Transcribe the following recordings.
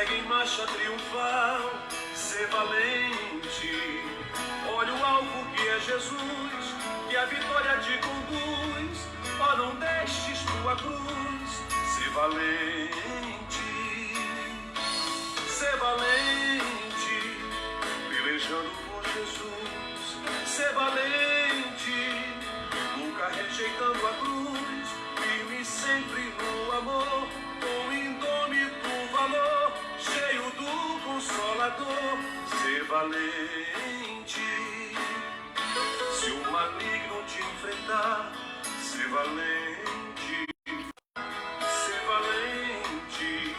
segue em marcha triunfal, ser valente. Olha o alvo que é Jesus, que a vitória te conduz. Ó, não deixes tua cruz, ser valente. Ser valente, pelejando por Jesus. Ser valente, nunca rejeitando a cruz, firme sempre no amor, com indômito valor, cheio do Consolador. Ser valente, se o maligno te enfrentar, ser valente. Ser valente,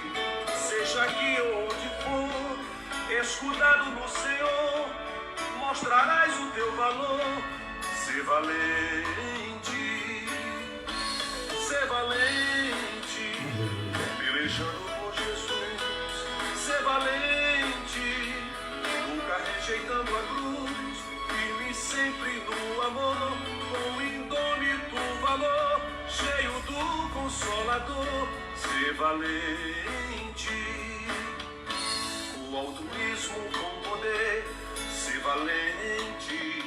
seja aqui ou onde for, escudado no Senhor, mostrarás o teu valor. Ser valente, ser valente, pelejando por Jesus. Ser valente, nunca rejeitando a cruz, firme sempre no amor, com indômito valor, cheio do Consolador. Ser valente, o altruísmo com poder. Ser valente,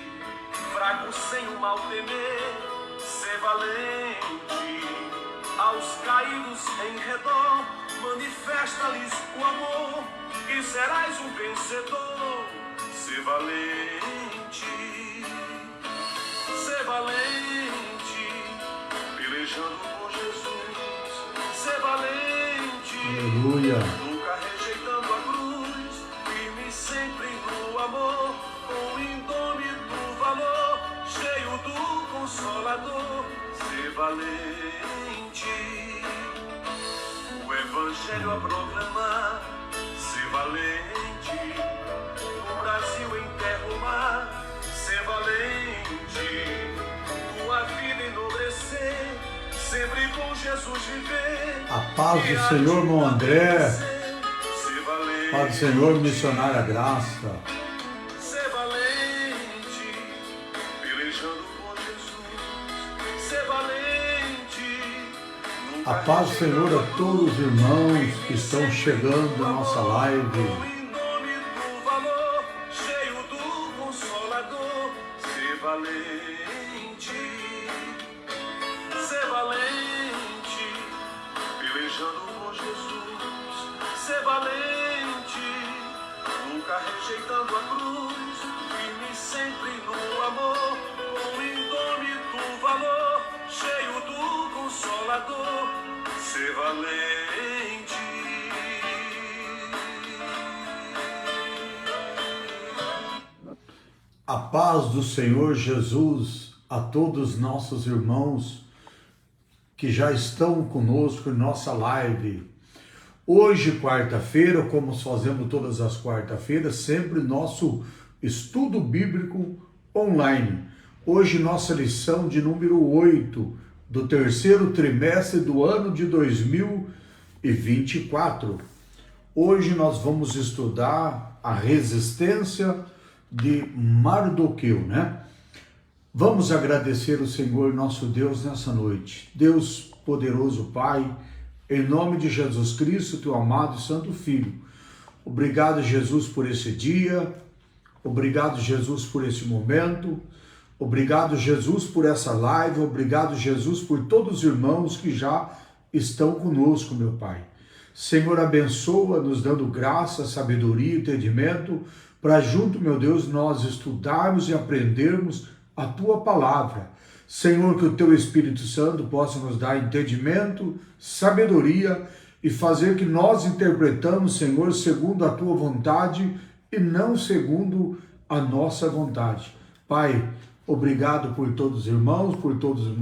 fraco sem o mal temer. Ser valente, aos caídos em redor, manifesta-lhes o amor e serás um vencedor. Ser valente, ser valente, pelejando por Jesus. Ser valente, Aleluia. nunca rejeitando a cruz, firme sempre no amor, com indômito valor, cheio do Consolador. Ser valente, o Evangelho a proclamar. Ser valente, no Brasil em terra o mar. Ser valente, tua vida enobrecer, sempre com Jesus viver. A paz do Senhor, irmão André. Paz do Senhor, missionária Graça. Ser valente, pelejando por Jesus. Ser valente, nunca A paz do Senhor a todos os irmãos que estão chegando na nossa live. com indômito valor, cheio do Consolador. Ser valente, ser valente, pelejando por Jesus. Ser valente, nunca rejeitando a cruz, firme sempre no amor, com indômito valor, cheio do Consolador. Ser valente. A paz do Senhor Jesus a todos os nossos irmãos que já estão conosco em nossa live. Hoje, quarta-feira, como fazemos todas as quarta-feiras, sempre nosso estudo bíblico online. Hoje, nossa lição de número 8 do terceiro trimestre do ano de 2024. Hoje nós vamos estudar a resistência de Mardoqueu, né? Vamos agradecer o Senhor nosso Deus nessa noite. Deus poderoso Pai, em nome de Jesus Cristo, teu amado e santo Filho. Obrigado, Jesus, por esse dia. Obrigado, Jesus, por esse momento. Obrigado, Jesus, por essa live. Obrigado, Jesus, por todos os irmãos que já estão conosco, meu Pai. Senhor, abençoa, nos dando graça, sabedoria e entendimento, para junto, meu Deus, nós estudarmos e aprendermos a Tua Palavra. Senhor, que o Teu Espírito Santo possa nos dar entendimento, sabedoria e fazer que nós interpretamos, Senhor, segundo a Tua vontade e não segundo a nossa vontade. Pai, obrigado por todos os irmãos, por todos os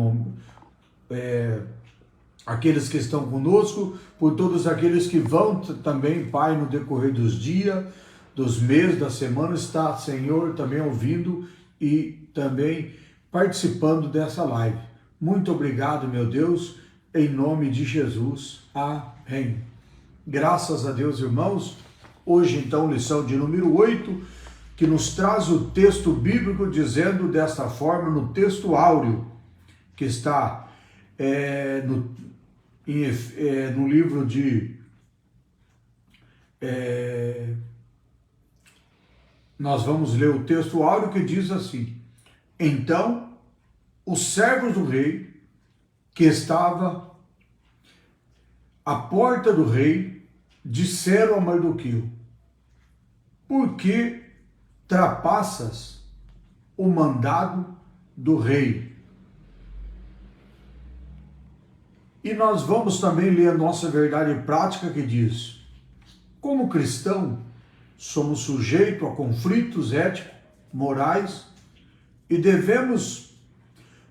aqueles que estão conosco, por todos aqueles que vão também, Pai, no decorrer dos dias, dos meses, da semana, está, Senhor, também ouvindo e também participando dessa live. Muito obrigado, meu Deus, em nome de Jesus. Amém. Graças a Deus, irmãos. Hoje, então, lição de número 8, que nos traz o texto bíblico dizendo desta forma, no texto áureo, que está no livro de nós vamos ler o texto áureo que diz assim: então os servos do rei, que estava à porta do rei, disseram a Mardoqueu: por que trapassas o mandado do rei? E nós vamos também ler a nossa verdade prática que diz: como cristão, somos sujeitos a conflitos éticos, morais, e devemos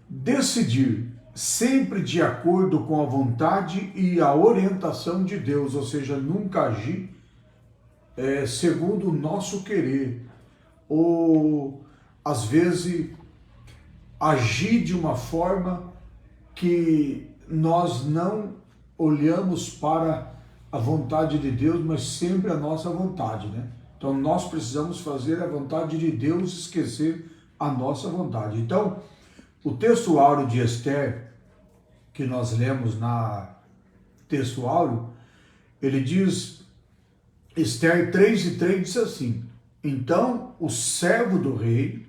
decidir sempre de acordo com a vontade e a orientação de Deus, ou seja, nunca agir segundo o nosso querer, ou às vezes agir de uma forma que nós não olhamos para a vontade de Deus, mas sempre a nossa vontade, né? Então nós precisamos fazer a vontade de Deus, esquecer a nossa vontade. Então, o texto áureo de Esther, que nós lemos na texto áureo, ele diz, Esther 3:3 diz assim: então o servo do rei,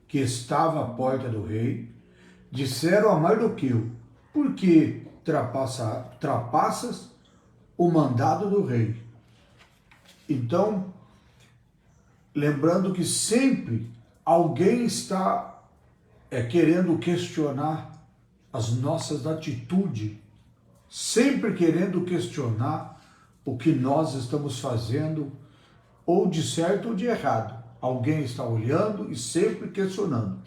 que estava à porta do rei, disseram a Mardoqueu: por que trapassas o mandado do rei? Então, lembrando que sempre alguém está querendo questionar as nossas atitudes, sempre querendo questionar o que nós estamos fazendo, ou de certo ou de errado. Alguém está olhando e sempre questionando.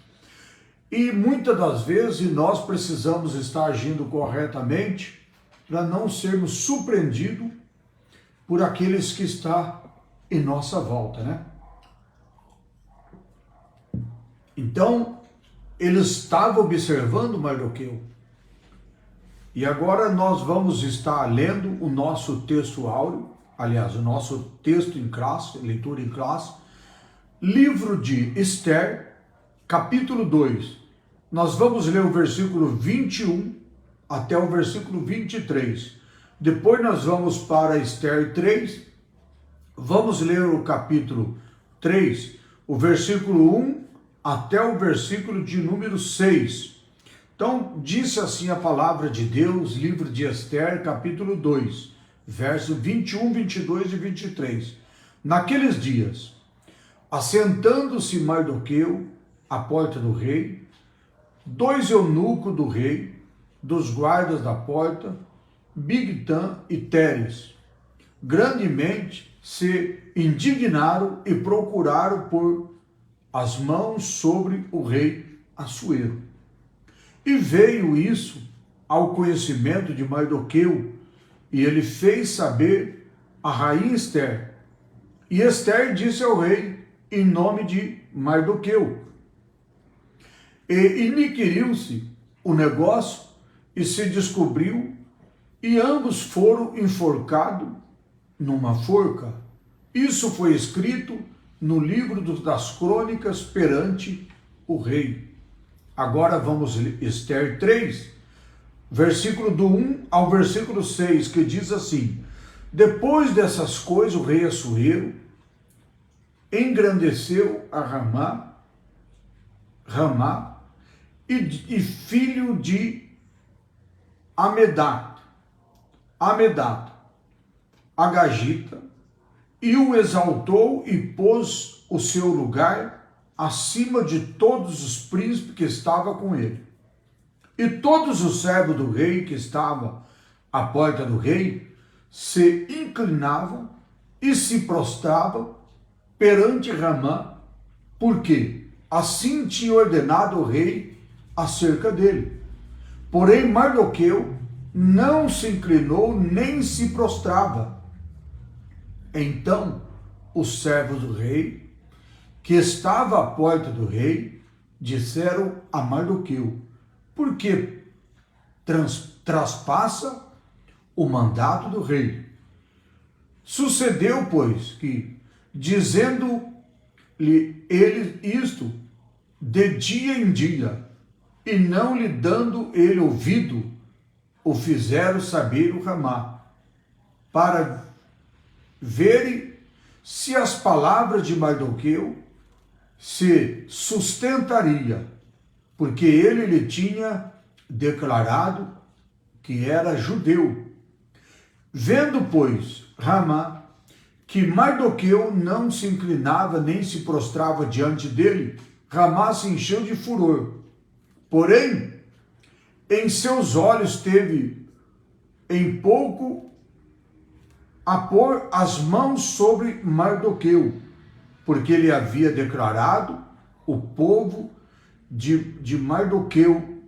E muitas das vezes nós precisamos estar agindo corretamente para não sermos surpreendidos por aqueles que estão em nossa volta, né? Então, eles estavam observando Mardoqueu. E agora nós vamos estar lendo o nosso texto áureo, aliás, o nosso texto em classe, leitura em classe, livro de Esther, capítulo 2. Nós vamos ler o versículo 21 até o versículo 23. Depois nós vamos para Esther 3, vamos ler o capítulo 3, o versículo 1 até o versículo de número 6. Então, disse assim a palavra de Deus, livro de Esther, capítulo 2, verso 21, 22 e 23. Naqueles dias, assentando-se Mardoqueu à porta do rei, dois eunucos do rei, dos guardas da porta, Bigtan e Teres, grandemente se indignaram e procuraram pôr as mãos sobre o rei Assuero. E veio isso ao conhecimento de Mardoqueu, e ele fez saber a rainha Esther. E Esther disse ao rei em nome de Mardoqueu. E inquiriu-se o negócio e se descobriu, e ambos foram enforcados numa forca. Isso foi escrito no livro das crônicas perante o rei. Agora vamos ler Esther 3, versículo do 1 ao versículo 6, que diz assim: depois dessas coisas, o rei Assuero engrandeceu a Ramá e filho de Amedat, Agagita, e o exaltou e pôs o seu lugar acima de todos os príncipes que estavam com ele. E todos os servos do rei que estavam à porta do rei se inclinavam e se prostravam perante Ramá, porque assim tinha ordenado o rei acerca dele. Porém, Mardoqueu não se inclinou nem se prostrava. Então, os servos do rei, que estava à porta do rei, disseram a Mardoqueu: por que traspassa o mandato do rei? Sucedeu, pois, que, dizendo-lhe ele isto de dia em dia, e não lhe dando ele ouvido, o fizeram saber o Ramá, para verem se as palavras de Mardoqueu se sustentaria, porque ele lhe tinha declarado que era judeu. Vendo, pois, Ramá que Mardoqueu não se inclinava nem se prostrava diante dele, Ramá se encheu de furor. Porém, em seus olhos teve em pouco a pôr as mãos sobre Mardoqueu, porque ele havia declarado o povo de Mardoqueu,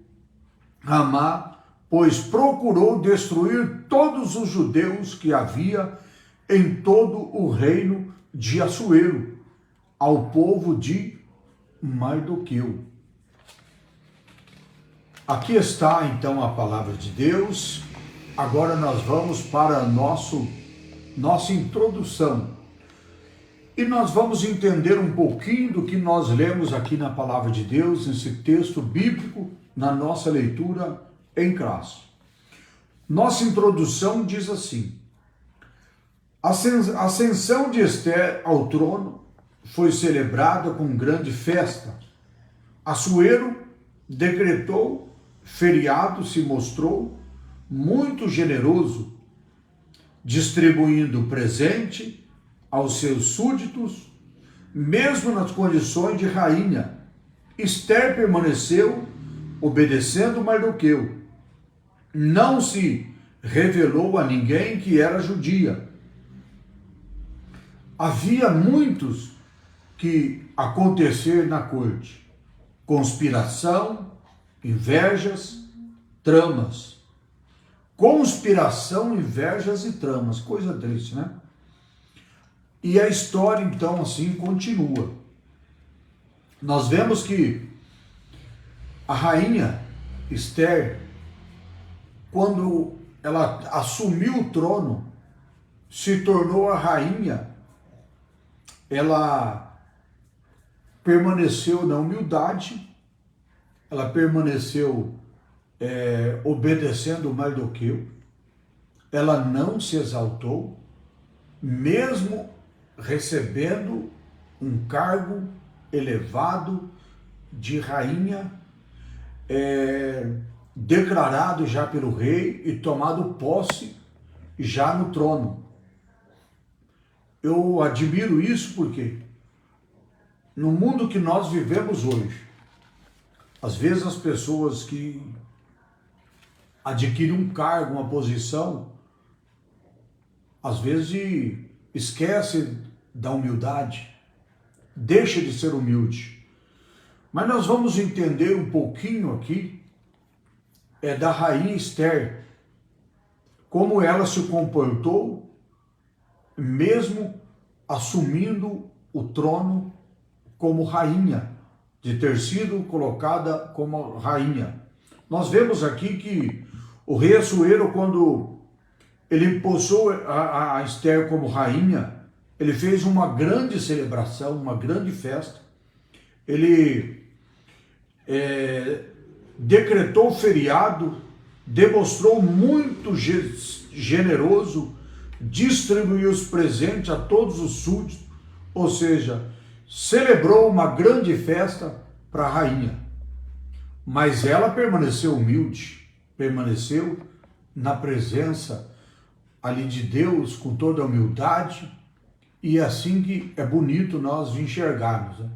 Ramá, pois procurou destruir todos os judeus que havia em todo o reino de Assuero, ao povo de Mardoqueu. Aqui está então a palavra de Deus. Agora nós vamos para a nossa introdução. E nós vamos entender um pouquinho do que nós lemos aqui na palavra de Deus, nesse texto bíblico, na nossa leitura em classe. Nossa introdução diz assim: a ascensão de Ester ao trono foi celebrada com grande festa. Assuero decretou feriado, se mostrou muito generoso, distribuindo presente aos seus súditos, mesmo nas condições de rainha. Ester permaneceu obedecendo Mardoqueu. Não se revelou a ninguém que era judia. Havia muitos que acontecer na corte: conspiração, invejas, tramas. Conspiração, invejas e tramas, coisa triste, né? E a história então assim continua. Nós vemos que a rainha Ester, quando ela assumiu o trono, se tornou a rainha, ela permaneceu na humildade, ela permaneceu obedecendo Mardoqueu, ela não se exaltou, mesmo recebendo um cargo elevado de rainha, declarado já pelo rei e tomado posse já no trono. Eu admiro isso porque no mundo que nós vivemos hoje, às vezes as pessoas que adquirem um cargo, uma posição, às vezes esquecem da humildade, deixa de ser humilde. Mas nós vamos entender um pouquinho aqui da rainha Ester, como ela se comportou mesmo assumindo o trono como rainha, de ter sido colocada como rainha. Nós vemos aqui que o rei Assuero, quando ele possou a Ester como rainha, ele fez uma grande celebração, uma grande festa. Ele decretou feriado, demonstrou muito generoso, distribuiu os presentes a todos os súditos, ou seja, celebrou uma grande festa para a rainha. Mas ela permaneceu humilde, permaneceu na presença ali de Deus com toda a humildade, e é assim que é bonito nós enxergarmos, né?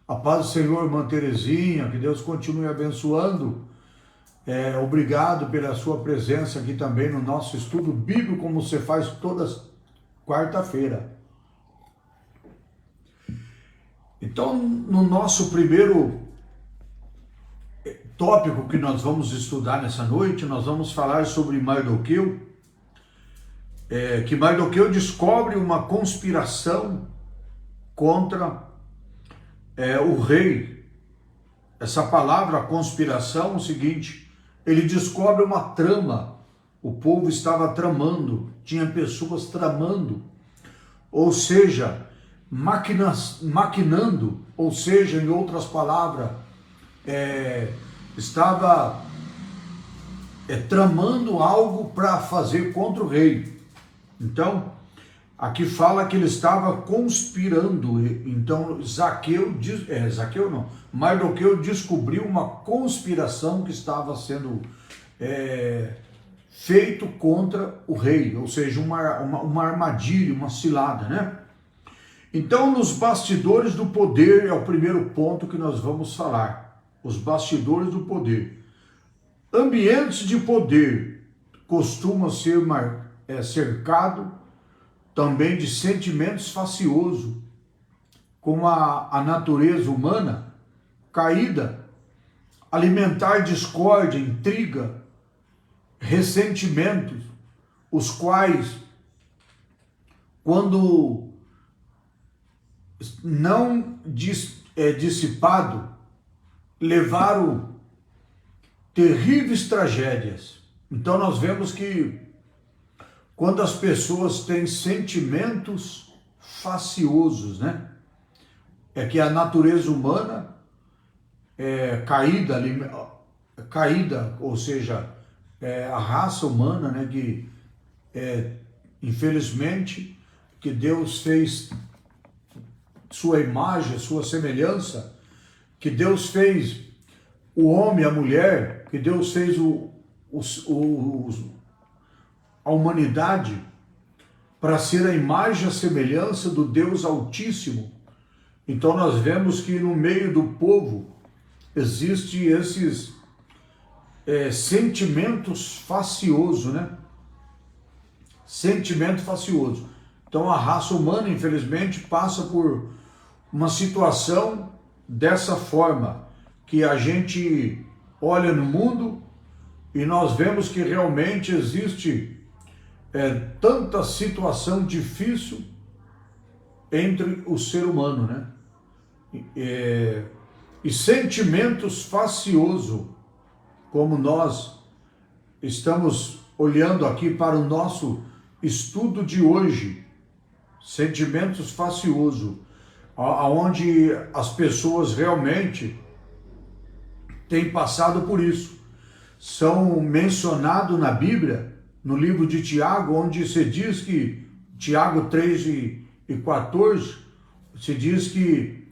A paz do Senhor, irmã Terezinha, que Deus continue abençoando. Obrigado pela sua presença aqui também no nosso estudo bíblico, como você faz toda quarta-feira. Então, no nosso primeiro tópico que nós vamos estudar nessa noite, nós vamos falar sobre Mardoqueu, que Mardoqueu descobre uma conspiração contra o rei. Essa palavra conspiração é o seguinte: ele descobre uma trama, o povo estava tramando, tinha pessoas tramando, ou seja, maquinando, ou seja, em outras palavras, estava tramando algo para fazer contra o rei. Então, aqui fala que ele estava conspirando. Então Mardoqueu descobriu uma conspiração que estava sendo feito contra o rei, ou seja, uma armadilha, uma cilada, né? Então, nos bastidores do poder é o primeiro ponto que nós vamos falar. Os bastidores do poder. Ambientes de poder costumam ser cercado também de sentimentos faciosos, como a natureza humana caída, alimentar discórdia, intriga, ressentimentos, os quais, quando não dissipado, levaram terríveis tragédias. Então nós vemos que quando as pessoas têm sentimentos faciosos, né? É que a natureza humana é caída, ou seja, a raça humana, né? Que infelizmente que Deus fez sua imagem, sua semelhança, que Deus fez o homem, a mulher, que Deus fez a humanidade para ser a imagem e a semelhança do Deus Altíssimo. Então nós vemos que no meio do povo existem esses sentimentos faciosos, né? Sentimento facioso. Então a raça humana, infelizmente, passa por uma situação dessa forma, que a gente olha no mundo e nós vemos que realmente existe tanta situação difícil entre o ser humano, né? E sentimentos faciosos, como nós estamos olhando aqui para o nosso estudo de hoje, sentimentos faciosos, aonde as pessoas realmente têm passado por isso. São mencionados na Bíblia, no livro de Tiago, onde se diz que, Tiago 3:14, se diz que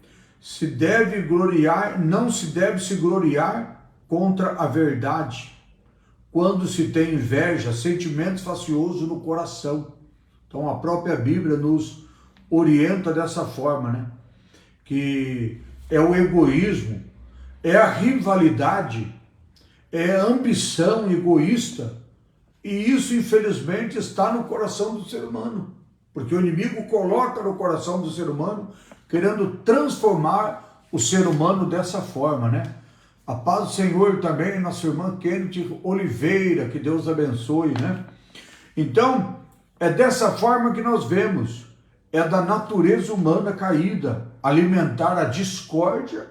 não se deve se gloriar contra a verdade, quando se tem inveja, sentimentos faciosos no coração. Então a própria Bíblia nos orienta dessa forma, né? Que é o egoísmo, é a rivalidade, é a ambição egoísta, e isso infelizmente está no coração do ser humano, porque o inimigo coloca no coração do ser humano, querendo transformar o ser humano dessa forma, né? A paz do Senhor também, nossa irmã Kenneth Oliveira, que Deus abençoe, né? Então, é dessa forma que nós vemos, é da natureza humana caída, alimentar a discórdia,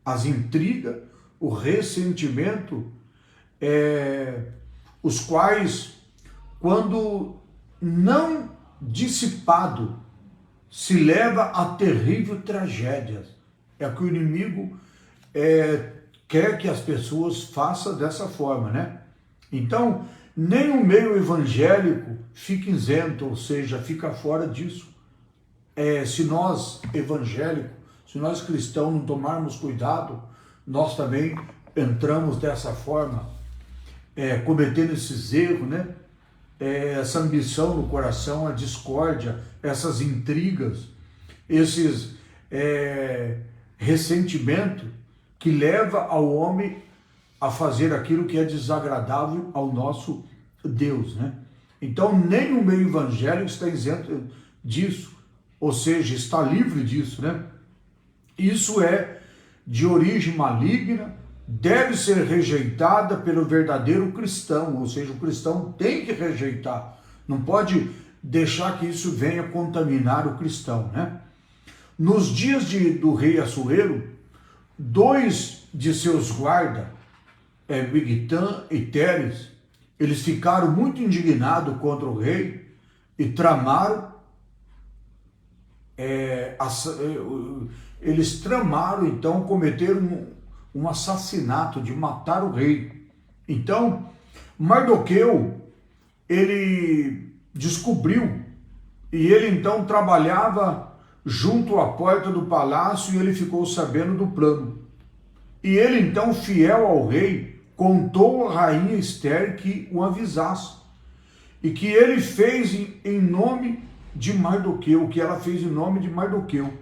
as intrigas, o ressentimento, os quais, quando não dissipado, se leva a terrível tragédias. É que o inimigo quer que as pessoas façam dessa forma, né? Então, nem o meio evangélico fica isento, ou seja, fica fora disso. Se nós evangélicos, se nós cristãos não tomarmos cuidado, nós também entramos dessa forma, cometendo esses erros, né? Essa ambição no coração, a discórdia, essas intrigas, esses ressentimentos que leva ao homem a fazer aquilo que é desagradável ao nosso Deus, né? Então, nem o meio evangélico está isento disso, ou seja, está livre disso, né? Isso é de origem maligna, deve ser rejeitada pelo verdadeiro cristão, ou seja, o cristão tem que rejeitar, não pode deixar que isso venha contaminar o cristão, né? Nos dias do rei Assuero, 2 de seus guardas, Bigtan e Teres, eles ficaram muito indignados contra o rei e tramaram, então, cometeram um assassinato de matar o rei. Então, Mardoqueu, ele descobriu e ele então trabalhava junto à porta do palácio e ele ficou sabendo do plano. E ele então, fiel ao rei, contou à rainha Esther que o avisasse e que ele fez em nome de Mardoqueu, que ela fez em nome de Mardoqueu.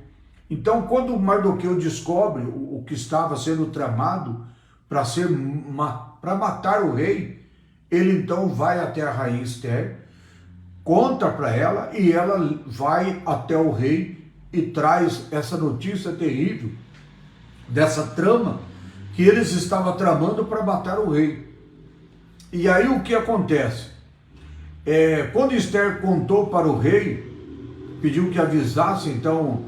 Então, quando Mardoqueu descobre o que estava sendo tramado para matar o rei, ele então vai até a rainha Esther, conta para ela e ela vai até o rei e traz essa notícia terrível dessa trama que eles estavam tramando para matar o rei. E aí o que acontece? Quando Esther contou para o rei, pediu que avisasse, então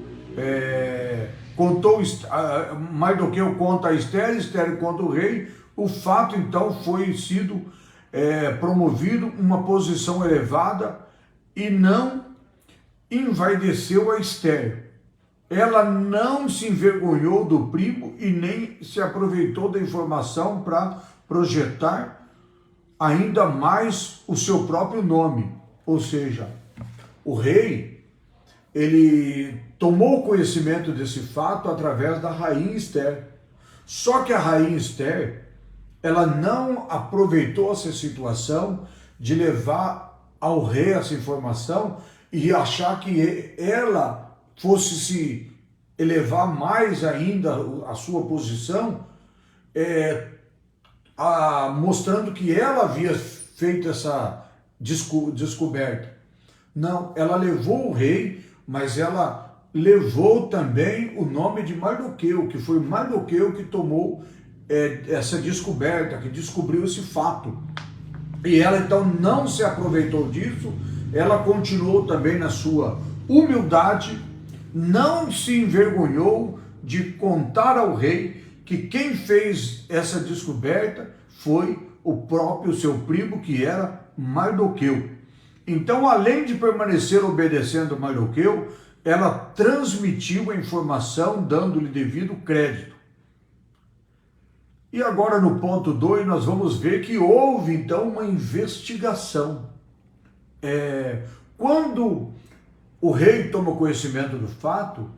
Mardoqueu conta a Esther, Esther conta o rei, o fato então foi sido promovido uma posição elevada e não envaideceu a Esther. Ela não se envergonhou do primo e nem se aproveitou da informação para projetar ainda mais o seu próprio nome. Ou seja, o rei, ele tomou conhecimento desse fato através da rainha Esther. Só que a rainha Esther, ela não aproveitou essa situação de levar ao rei essa informação e achar que ela fosse se elevar mais ainda a sua posição, mostrando que ela havia feito essa descoberta. Não, ela levou o rei, mas ela levou também o nome de Mardoqueu, que foi Mardoqueu que tomou essa descoberta, que descobriu esse fato. E ela então não se aproveitou disso, ela continuou também na sua humildade, não se envergonhou de contar ao rei que quem fez essa descoberta foi o próprio seu primo, que era Mardoqueu. Então, além de permanecer obedecendo Mardoqueu, ela transmitiu a informação, dando-lhe devido crédito. E agora, no ponto 2, nós vamos ver que houve, então, uma investigação. Quando o rei toma conhecimento do fato,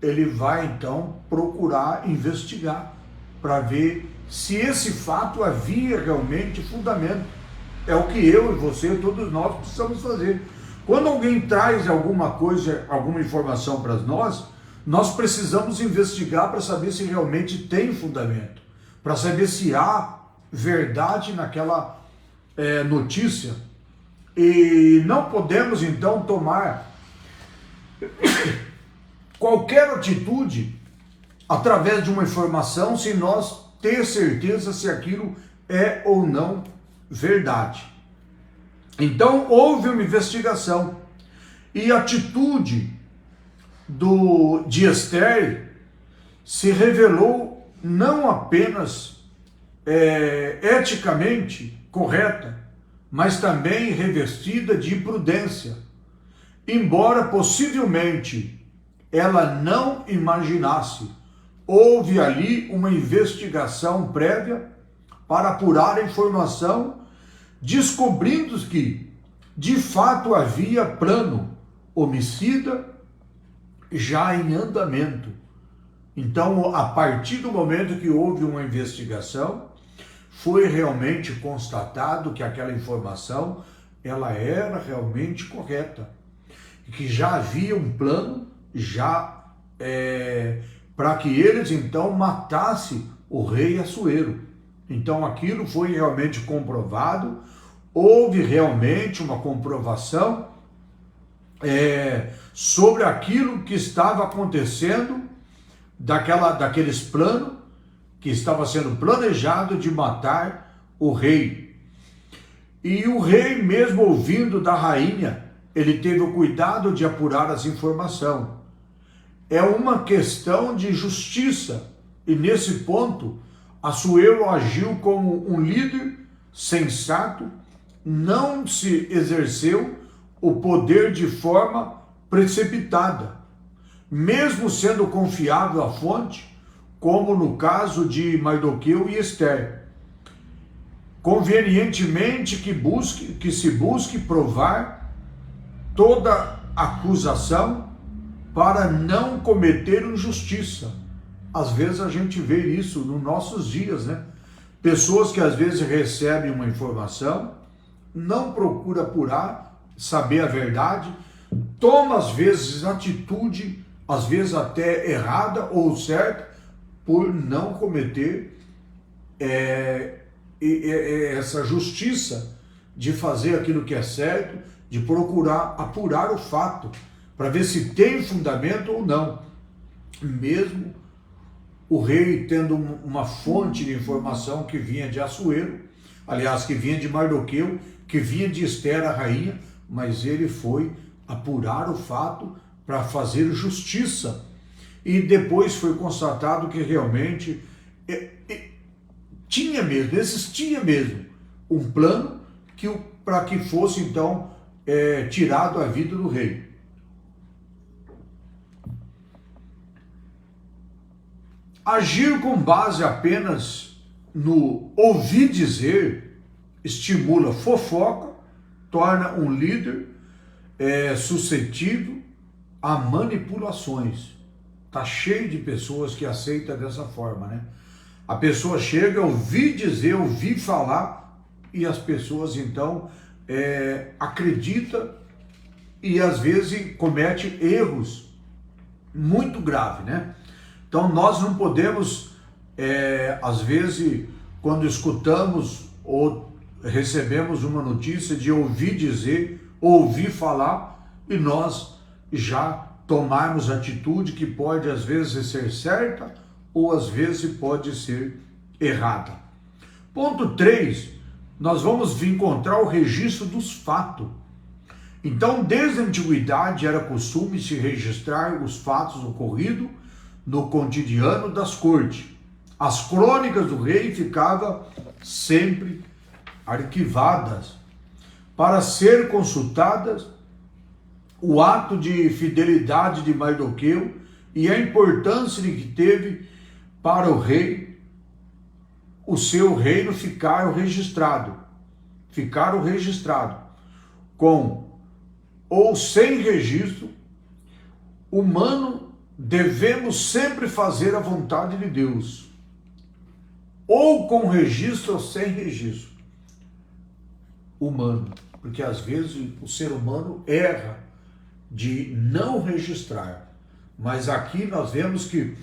ele vai, então, procurar investigar para ver se esse fato havia realmente fundamento. É o que eu e você, todos nós, precisamos fazer. Quando alguém traz alguma coisa, alguma informação para nós, nós precisamos investigar para saber se realmente tem fundamento, para saber se há verdade naquela notícia. E não podemos, então, tomar qualquer atitude através de uma informação sem nós ter certeza se aquilo é ou não verdade. Então houve uma investigação e a atitude de Esther se revelou não apenas eticamente correta, mas também revestida de prudência, embora possivelmente ela não imaginasse. Houve ali uma investigação prévia para apurar a informação, descobrindo que, de fato, havia plano homicida já em andamento. Então, a partir do momento que houve uma investigação, foi realmente constatado que aquela informação ela era realmente correta, que já havia um plano para que eles então matassem o rei Assuero. Então aquilo foi realmente comprovado, houve realmente uma comprovação sobre aquilo que estava acontecendo, daqueles planos que estava sendo planejado de matar o rei. E o rei, mesmo ouvindo da rainha, ele teve o cuidado de apurar as informações. É uma questão de justiça, e nesse ponto, Assuero agiu como um líder sensato, não se exerceu o poder de forma precipitada, mesmo sendo confiável à fonte, como no caso de Mardoqueu e Esther. Convenientemente que se busque provar toda acusação para não cometer injustiça. Às vezes a gente vê isso nos nossos dias, né? Pessoas que às vezes recebem uma informação, não procura apurar, saber a verdade, toma às vezes atitude, às vezes até errada ou certa, por não cometer essa justiça de fazer aquilo que é certo, de procurar apurar o fato, para ver se tem fundamento ou não. Mesmo o rei tendo uma fonte de informação que vinha de Assuero, aliás, que vinha de Mardoqueu, que vinha de Ester, a rainha, mas ele foi apurar o fato para fazer justiça. E depois foi constatado que realmente existia mesmo um plano para que fosse então tirado a vida do rei. Agir com base apenas no ouvir dizer estimula fofoca, torna um líder suscetível a manipulações. Está cheio de pessoas que aceitam dessa forma, né? A pessoa chega a ouvir dizer, ouvir falar, e as pessoas então acreditam e às vezes comete erros muito graves, né? Então nós não podemos, às vezes, quando escutamos ou recebemos uma notícia de ouvir dizer, ouvir falar, e nós já tomarmos atitude que pode às vezes ser certa ou às vezes pode ser errada. Ponto 3, nós vamos encontrar o registro dos fatos. Então, desde a antiguidade era costume se registrar os fatos ocorridos no cotidiano das cortes. As crônicas do rei ficavam sempre arquivadas para ser consultadas o ato de fidelidade de Mardoqueu e a importância que teve para o rei, o seu reino ficaram registrado, com ou sem registro humano. Devemos sempre fazer a vontade de Deus, ou com registro ou sem registro humano, porque às vezes o ser humano erra de não registrar, mas aqui nós vemos que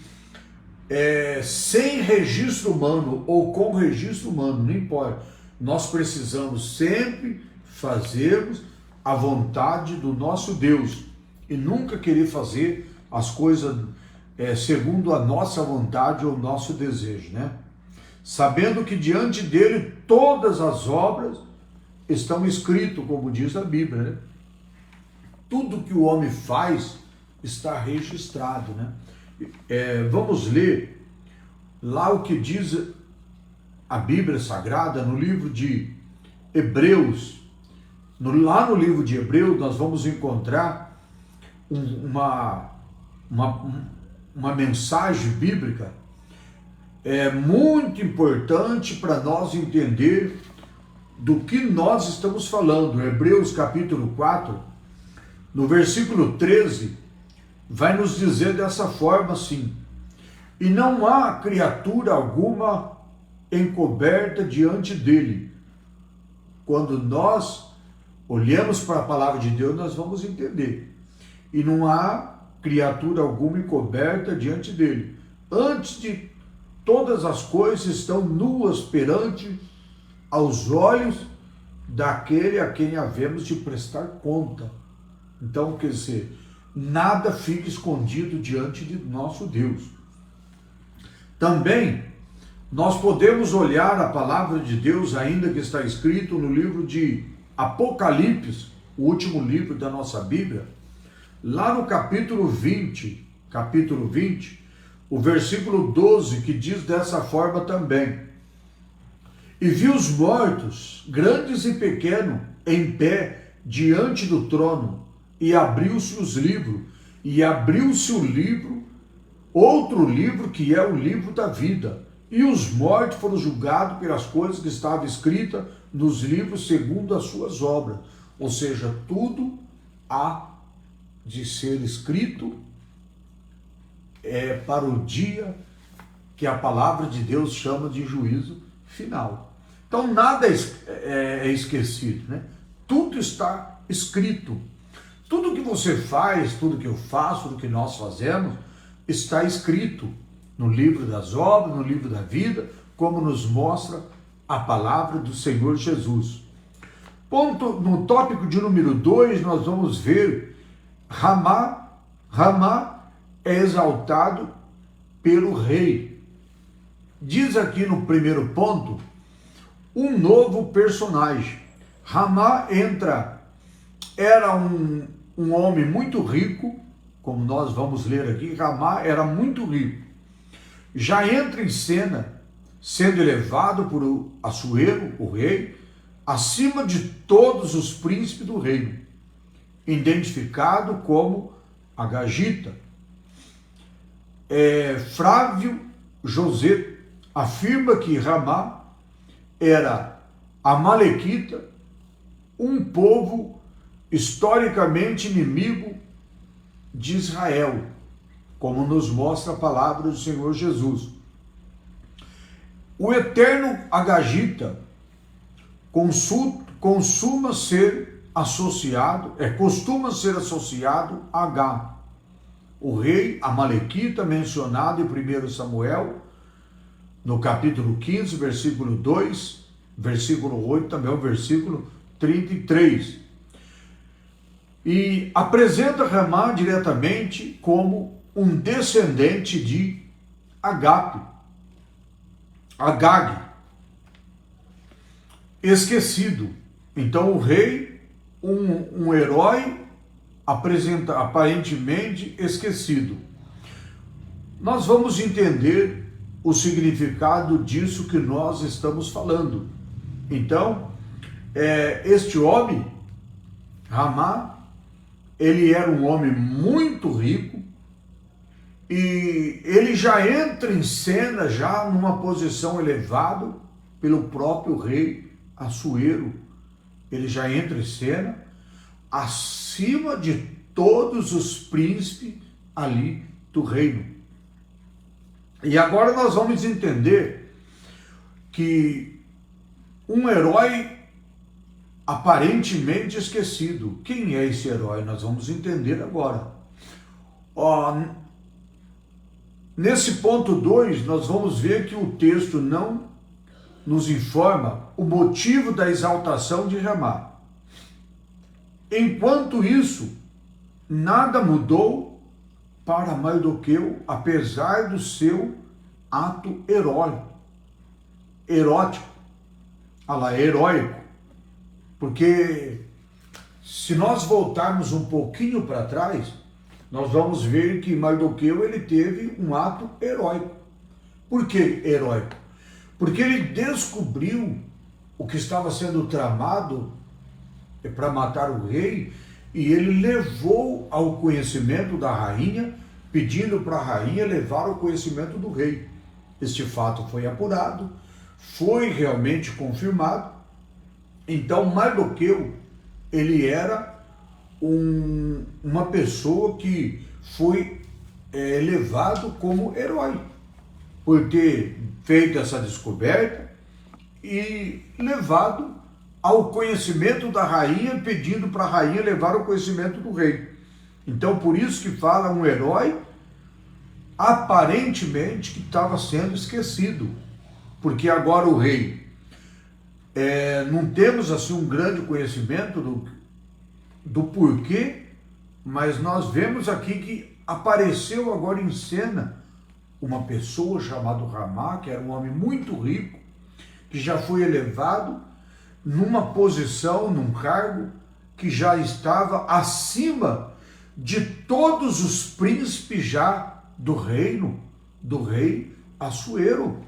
sem registro humano ou com registro humano, não importa, nós precisamos sempre fazermos a vontade do nosso Deus e nunca querer fazer as coisas segundo a nossa vontade ou nosso desejo, né? Sabendo que diante dele todas as obras estão escritas, como diz a Bíblia, né? Tudo que o homem faz está registrado, né? Vamos ler lá o que diz a Bíblia Sagrada no livro de Hebreus. Lá no livro de Hebreus nós vamos encontrar uma mensagem bíblica muito importante para nós entender do que nós estamos falando. Hebreus capítulo 4, no versículo 13, vai nos dizer dessa forma assim: e não há criatura alguma encoberta diante dele. Quando nós olhamos para a palavra de Deus, nós vamos entender. E não há criatura alguma encoberta diante dele. Antes de todas as coisas estão nuas perante aos olhos daquele a quem havemos de prestar conta. Então, quer dizer, nada fica escondido diante de nosso Deus. Também, nós podemos olhar a palavra de Deus, ainda que está escrito no livro de Apocalipse, o último livro da nossa Bíblia, lá no capítulo 20, o versículo 12, que diz dessa forma também: e vi os mortos, grandes e pequenos, em pé diante do trono, e abriu-se os livros, e abriu-se o livro, outro livro que é o livro da vida, e os mortos foram julgados pelas coisas que estavam escritas nos livros segundo as suas obras. Ou seja, tudo há de ser escrito para o dia que a palavra de Deus chama de juízo final. Então nada é esquecido, né? Tudo está escrito. Tudo que você faz, tudo que eu faço, tudo que nós fazemos, está escrito no livro das obras, no livro da vida, como nos mostra a palavra do Senhor Jesus. No tópico de número 2, nós vamos ver Ramá. Ramá é exaltado pelo rei. Diz aqui no primeiro ponto, um novo personagem. Ramá era um homem muito rico, como nós vamos ler aqui. Ramá era muito rico. Já entra em cena, sendo elevado por Assuero, o rei, acima de todos os príncipes do reino, identificado como Agagita. Flávio José afirma que Ramá era amalequita, um povo historicamente inimigo de Israel, como nos mostra a palavra do Senhor Jesus. O eterno Agagita costuma ser associado a Agá, o rei amalequita mencionado em 1 Samuel, no capítulo 15, versículo 2, versículo 8, também o versículo 33. E apresenta Ramá diretamente como um descendente de Agag, esquecido. Então o rei, um herói aparentemente esquecido. Nós vamos entender o significado disso que nós estamos falando. Então, este homem, Ramá, ele era um homem muito rico e ele já entra em cena já numa posição elevada pelo próprio rei Assuero. Ele já entra em cena acima de todos os príncipes ali do reino. E agora nós vamos entender que um herói aparentemente esquecido. Quem é esse herói? Nós vamos entender agora. Nesse ponto 2, nós vamos ver que o texto não nos informa o motivo da exaltação de Ramá. Enquanto isso, nada mudou para Mardoqueu, apesar do seu ato erótico, heróico. Porque se nós voltarmos um pouquinho para trás, nós vamos ver que Mardoqueu ele teve um ato heróico. Por que heróico? Porque ele descobriu o que estava sendo tramado para matar o rei, e ele levou ao conhecimento da rainha, pedindo para a rainha levar ao conhecimento do rei. Este fato foi apurado, foi realmente confirmado. Então Mardoqueu, ele era uma pessoa que foi levado como herói, por ter feito essa descoberta e levado ao conhecimento da rainha, pedindo para a rainha levar ao conhecimento do rei. Então, por isso que fala um herói aparentemente que estava sendo esquecido, porque agora o rei, não temos assim um grande conhecimento do porquê, mas nós vemos aqui que apareceu agora em cena uma pessoa chamada Ramá, que era um homem muito rico, que já foi elevado numa posição, num cargo que já estava acima de todos os príncipes já do reino, do rei Assuero.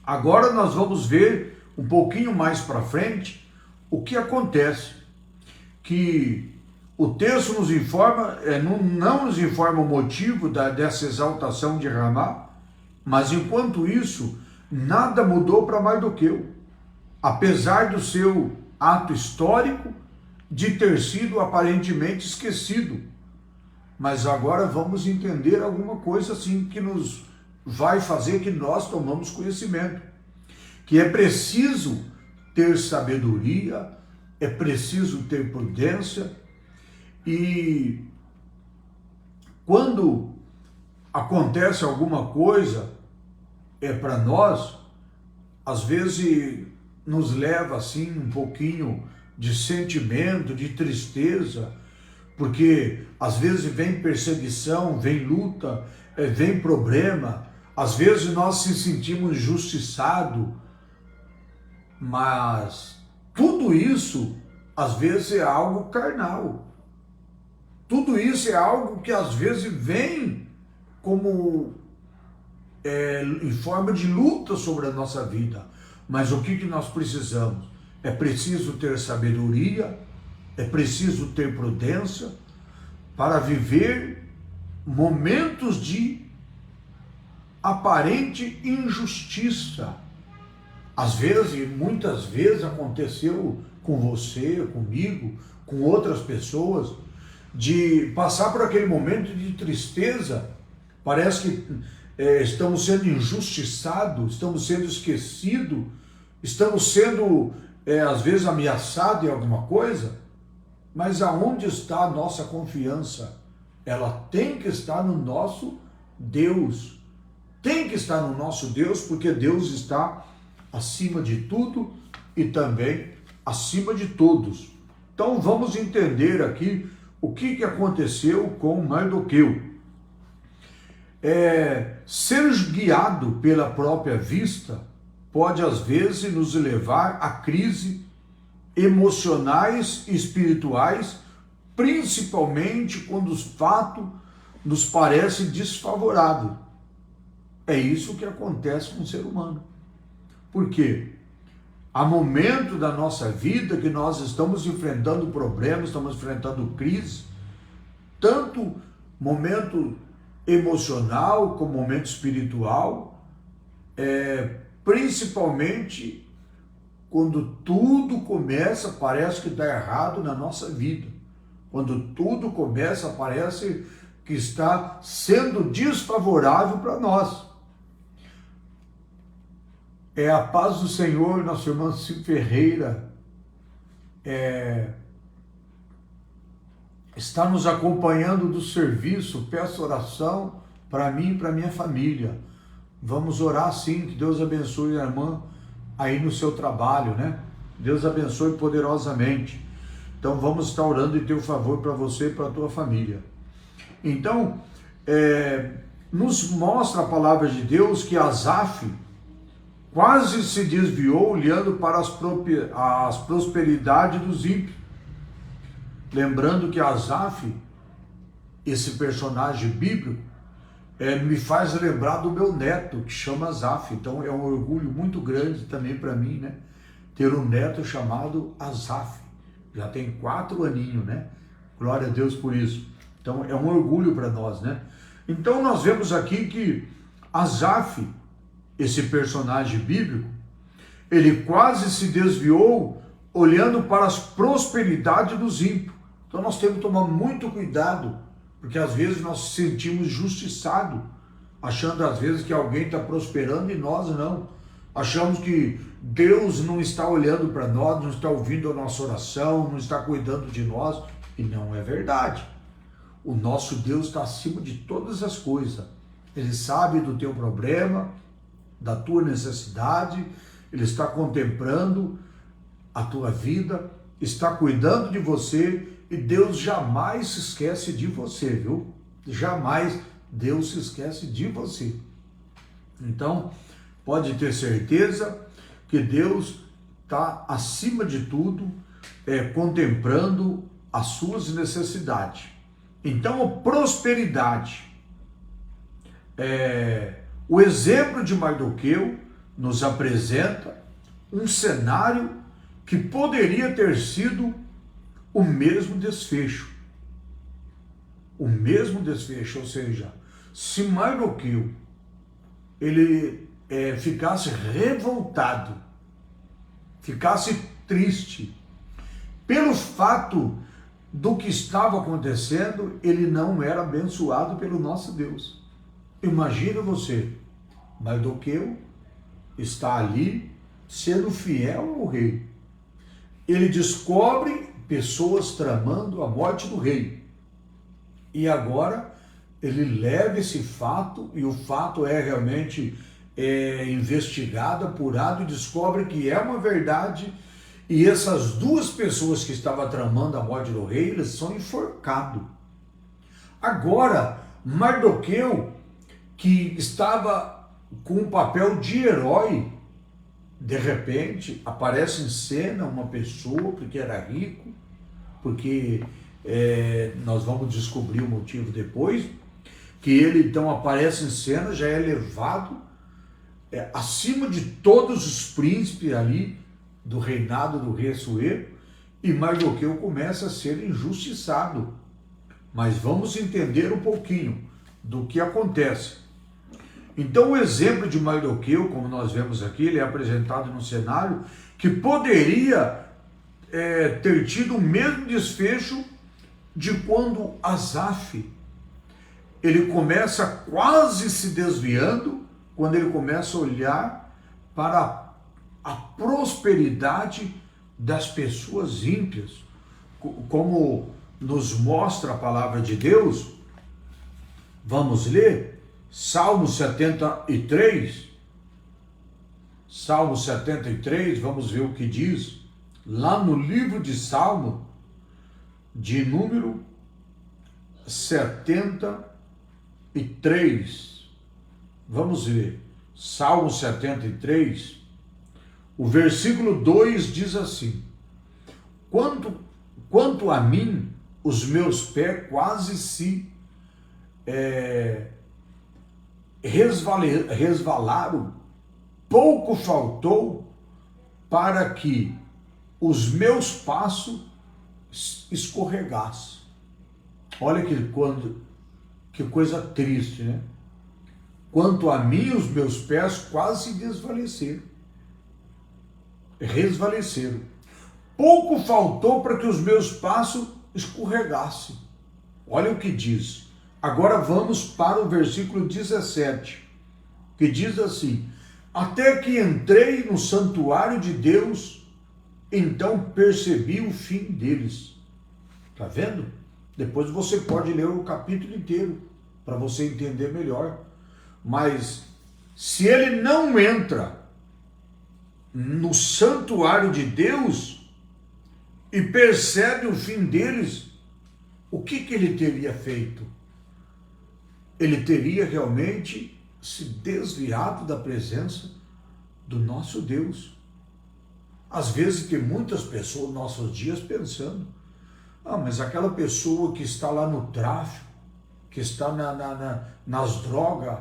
Agora nós vamos ver um pouquinho mais para frente o que acontece, que o texto nos informa, não nos informa o motivo dessa exaltação de Ramá, mas enquanto isso, nada mudou para Mardoqueu. Apesar do seu ato histórico, de ter sido aparentemente esquecido. Mas agora vamos entender alguma coisa assim que nos vai fazer que nós tomamos conhecimento. Que é preciso ter sabedoria, é preciso ter prudência, e quando acontece alguma coisa, para nós, às vezes nos leva assim um pouquinho de sentimento, de tristeza, porque às vezes vem perseguição, vem luta, vem problema, às vezes nós se sentimos injustiçados, mas tudo isso às vezes é algo carnal. Tudo isso é algo que às vezes vem como em forma de luta sobre a nossa vida. Mas o que nós precisamos? É preciso ter sabedoria, é preciso ter prudência para viver momentos de aparente injustiça. Às vezes, muitas vezes aconteceu com você, comigo, com outras pessoas, de passar por aquele momento de tristeza. Parece que estamos sendo injustiçados, estamos sendo esquecidos, estamos sendo às vezes ameaçados em alguma coisa. Mas aonde está a nossa confiança? Ela tem que estar no nosso Deus. Tem que estar no nosso Deus, porque Deus está acima de tudo e também acima de todos. Então vamos entender aqui o que aconteceu com Mardoqueu. Ser guiado pela própria vista pode às vezes nos levar a crise emocionais e espirituais, principalmente quando os fatos nos parecem desfavoráveis. É isso que acontece com o ser humano. Por quê? Há momento da nossa vida que nós estamos enfrentando problemas, estamos enfrentando crise, tanto momento emocional como momento espiritual, principalmente quando tudo começa, parece que está errado na nossa vida. Quando tudo começa, parece que está sendo desfavorável para nós. A paz do Senhor, nossa irmã Cib Ferreira, está nos acompanhando do serviço. Peço oração para mim e para minha família. Vamos orar sim, que Deus abençoe a irmã aí no seu trabalho, né? Deus abençoe poderosamente. Então vamos estar orando em teu favor para você e para a tua família. Então, nos mostra a palavra de Deus que Asaf quase se desviou olhando para as prosperidades dos ímpios. Lembrando que Asaf, esse personagem bíblico, me faz lembrar do meu neto, que chama Asaf. Então é um orgulho muito grande também para mim, né? Ter um neto chamado Asaf. Já tem 4 aninhos, né? Glória a Deus por isso. Então é um orgulho para nós, né? Então nós vemos aqui que Asaf, esse personagem bíblico, ele quase se desviou olhando para as prosperidades dos ímpios. Então nós temos que tomar muito cuidado, porque às vezes nós nos sentimos justiçados, achando às vezes que alguém está prosperando e nós não. Achamos que Deus não está olhando para nós, não está ouvindo a nossa oração, não está cuidando de nós, e não é verdade. O nosso Deus está acima de todas as coisas. Ele sabe do teu problema, da tua necessidade, Ele está contemplando a tua vida, está cuidando de você, e Deus jamais se esquece de você, viu? Jamais Deus se esquece de você. Então, pode ter certeza que Deus está acima de tudo, contemplando as suas necessidades. Então, a prosperidade. O exemplo de Mardoqueu nos apresenta um cenário que poderia ter sido o mesmo desfecho. O mesmo desfecho, ou seja, se Mardoqueu ele ficasse revoltado, ficasse triste, pelo fato do que estava acontecendo, ele não era abençoado pelo nosso Deus. Imagina você, Mardoqueu está ali sendo fiel ao rei. Ele descobre pessoas tramando a morte do rei. E agora ele leva esse fato, e o fato é realmente investigado, apurado, e descobre que é uma verdade. E essas duas pessoas que estavam tramando a morte do rei, eles são enforcados. Agora, Mardoqueu, que estava com um papel de herói, de repente aparece em cena uma pessoa, porque era rico, porque nós vamos descobrir o motivo depois, que ele então aparece em cena, já é levado acima de todos os príncipes ali do reinado do rei Assuero, e Mardoqueu começa a ser injustiçado. Mas vamos entender um pouquinho do que acontece. Então o exemplo de Mardoqueu, como nós vemos aqui, ele é apresentado no cenário que poderia ter tido o mesmo desfecho de quando Asaf, ele começa quase se desviando, quando ele começa a olhar para a prosperidade das pessoas ímpias, como nos mostra a palavra de Deus. Vamos ler Salmo 73, Salmo 73, vamos ver o que diz, lá no livro de Salmo, de número 73, vamos ver, Salmo 73, o versículo 2 diz assim: Quanto a mim, os meus pés quase se resvalaram, pouco faltou para que os meus passos escorregassem. Olha que coisa triste, né? Quanto a mim, os meus pés quase resvaleceram. Pouco faltou para que os meus passos escorregassem. Olha o que diz. Agora vamos para o versículo 17, que diz assim: até que entrei no santuário de Deus, então percebi o fim deles. Tá vendo? Depois você pode ler o capítulo inteiro para você entender melhor. Mas se ele não entra no santuário de Deus e percebe o fim deles, o que ele teria feito? Ele teria realmente se desviado da presença do nosso Deus. Às vezes tem muitas pessoas nos nossos dias pensando: mas aquela pessoa que está lá no tráfico, que está nas drogas,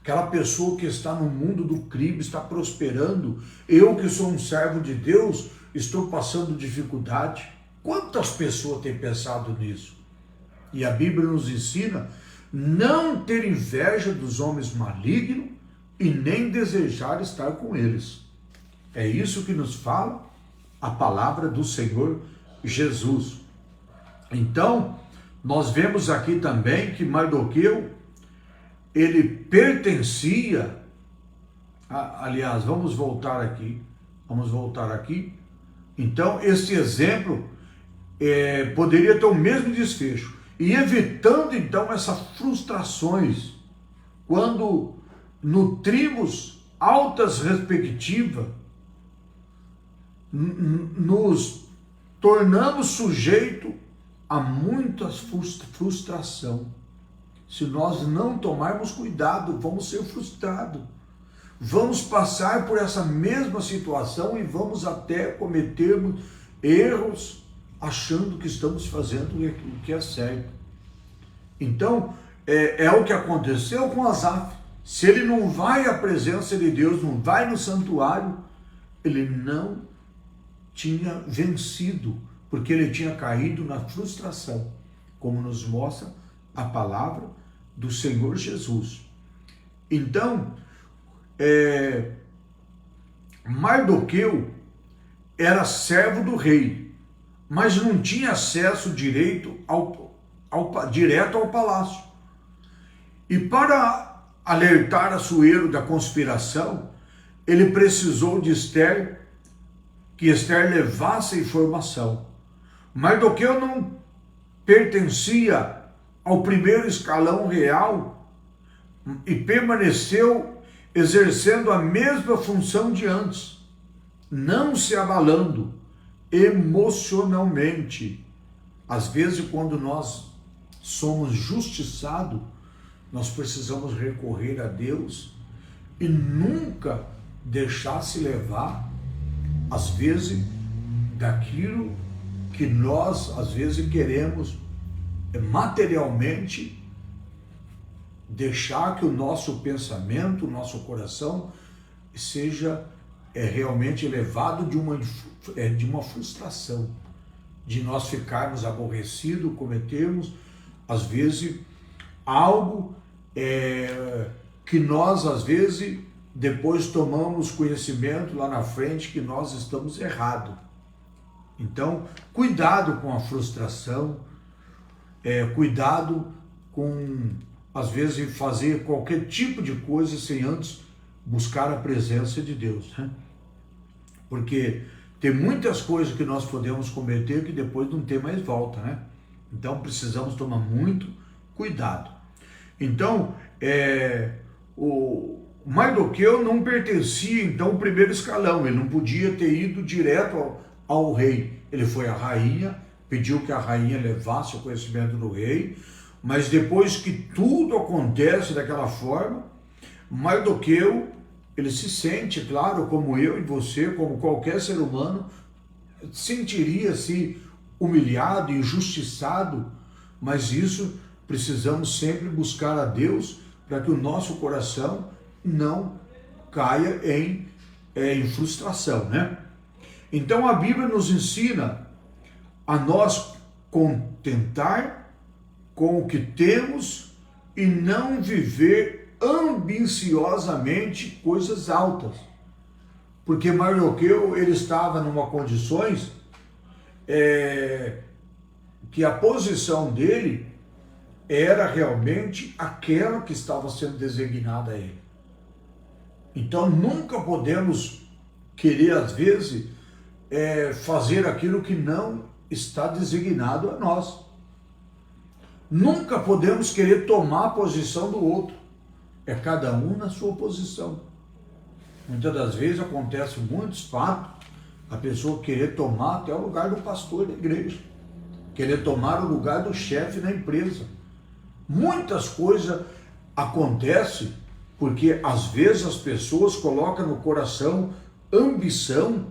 aquela pessoa que está no mundo do crime, está prosperando, eu que sou um servo de Deus, estou passando dificuldade. Quantas pessoas têm pensado nisso? E a Bíblia nos ensina não ter inveja dos homens malignos e nem desejar estar com eles. É isso que nos fala a palavra do Senhor Jesus. Então, nós vemos aqui também que Mardoqueu, ele pertencia, aliás, vamos voltar aqui. Então, esse exemplo poderia ter o mesmo desfecho, e evitando então essas frustrações, quando nutrimos altas perspectivas, nos tornamos sujeitos a muitas frustração. Se nós não tomarmos cuidado, vamos ser frustrados. Vamos passar por essa mesma situação e vamos até cometermos erros achando que estamos fazendo o que é certo. Então, é o que aconteceu com Asaf. Se ele não vai à presença de Deus, não vai no santuário, ele não tinha vencido, porque ele tinha caído na frustração, como nos mostra a palavra do Senhor Jesus. Então, Mardoqueu era servo do rei. mas não tinha acesso direto ao palácio. E para alertar Assuero da conspiração, ele precisou de Esther, que Esther levasse a informação. Mardoqueu não pertencia ao primeiro escalão real e permaneceu exercendo a mesma função de antes, não se abalando emocionalmente. Às vezes, quando nós somos justiçados, nós precisamos recorrer a Deus e nunca deixar se levar, às vezes, daquilo que nós, às vezes, queremos materialmente deixar que o nosso pensamento, o nosso coração seja realmente levado de uma frustração, de nós ficarmos aborrecidos, cometermos, às vezes, algo que nós, às vezes, depois tomamos conhecimento lá na frente que nós estamos errados. Então, cuidado com a frustração, cuidado com, às vezes, fazer qualquer tipo de coisa sem antes buscar a presença de Deus, né? Porque tem muitas coisas que nós podemos cometer que depois não tem mais volta, né? Então, precisamos tomar muito cuidado. Então, o Mardoqueu não pertencia, então, ao primeiro escalão, ele não podia ter ido direto ao rei. Ele foi à rainha, pediu que a rainha levasse o conhecimento do rei, mas depois que tudo acontece daquela forma, Mardoqueu, ele se sente, claro, como eu e você, como qualquer ser humano, sentiria-se humilhado, injustiçado, mas isso precisamos sempre buscar a Deus para que o nosso coração não caia em frustração, né? Então a Bíblia nos ensina a nós contentar com o que temos e não viver ambiciosamente coisas altas. Porque Mardoqueu, ele estava numa condições que a posição dele era realmente aquela que estava sendo designada a ele. Então nunca podemos querer, às vezes, fazer aquilo que não está designado a nós. Nunca podemos querer tomar a posição do outro. É cada um na sua posição. Muitas das vezes acontece muitos fatos, a pessoa querer tomar até o lugar do pastor da igreja, querer tomar o lugar do chefe da empresa. Muitas coisas acontecem porque às vezes as pessoas colocam no coração ambição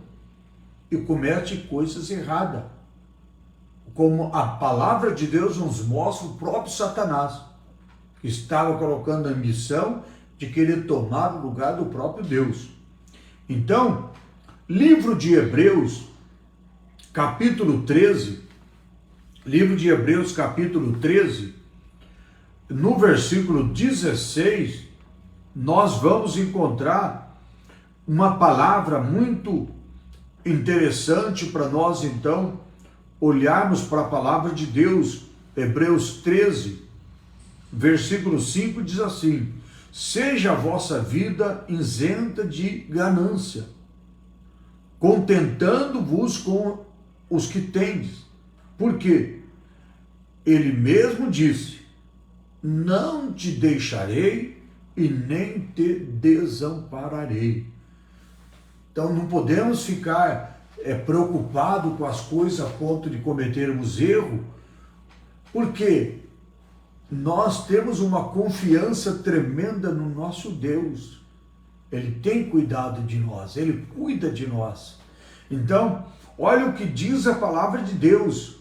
e cometem coisas erradas. Como a palavra de Deus nos mostra, o próprio Satanás estava colocando a ambição de querer tomar o lugar do próprio Deus. Então, livro de Hebreus, capítulo 13, no versículo 16, nós vamos encontrar uma palavra muito interessante para nós, então, olharmos para a palavra de Deus. Hebreus 13, versículo 5 diz assim: seja a vossa vida isenta de ganância, contentando-vos com os que tendes, porque ele mesmo disse: não te deixarei e nem te desampararei. Então não podemos ficar preocupado com as coisas a ponto de cometermos erro, porque nós temos uma confiança tremenda no nosso Deus. Ele tem cuidado de nós, Ele cuida de nós. Então, olha o que diz a palavra de Deus: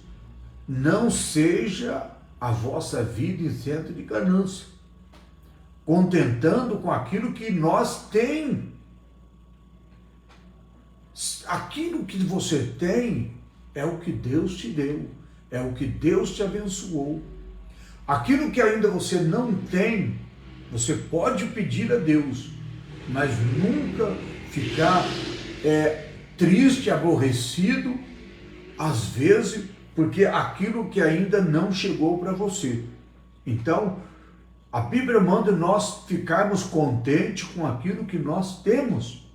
não seja a vossa vida isenta de ganância, contentando com aquilo que nós temos. Aquilo que você tem é o que Deus te deu, é o que Deus te abençoou. Aquilo que ainda você não tem, você pode pedir a Deus, mas nunca ficar triste, aborrecido, às vezes porque aquilo que ainda não chegou para você. Então, a Bíblia manda nós ficarmos contentes com aquilo que nós temos,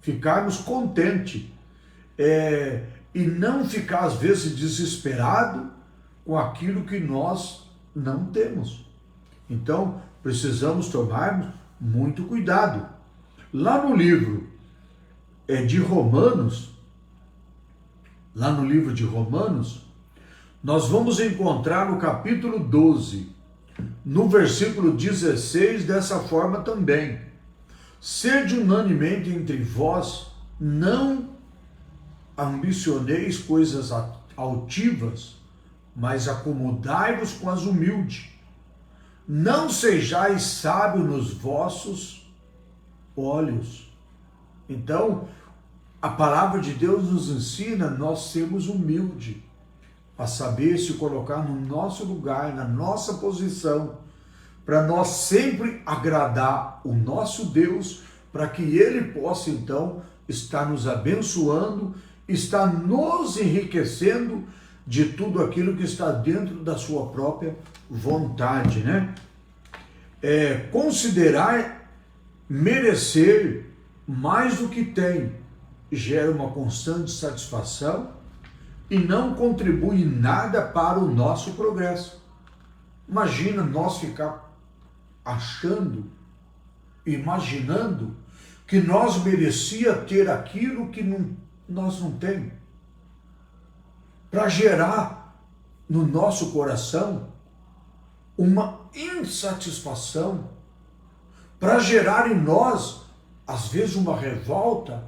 ficarmos contentes, e não ficar às vezes desesperado com aquilo que nós não temos. Então, precisamos tomar muito cuidado. Lá no livro de Romanos, nós vamos encontrar no capítulo 12, no versículo 16, dessa forma também: sede unanemente entre vós, não ambicioneis coisas altivas, mas acomodai-vos com as humildes. Não sejais sábios nos vossos olhos. Então, a palavra de Deus nos ensina nós sermos humildes, a saber se colocar no nosso lugar, na nossa posição, para nós sempre agradar o nosso Deus, para que Ele possa então estar nos abençoando, estar nos enriquecendo de tudo aquilo que está dentro da sua própria vontade, né? Considerar merecer mais do que tem gera uma constante satisfação e não contribui em nada para o nosso progresso. Imagina nós ficar imaginando que nós merecia ter aquilo que nós não temos, para gerar no nosso coração uma insatisfação, para gerar em nós, às vezes, uma revolta,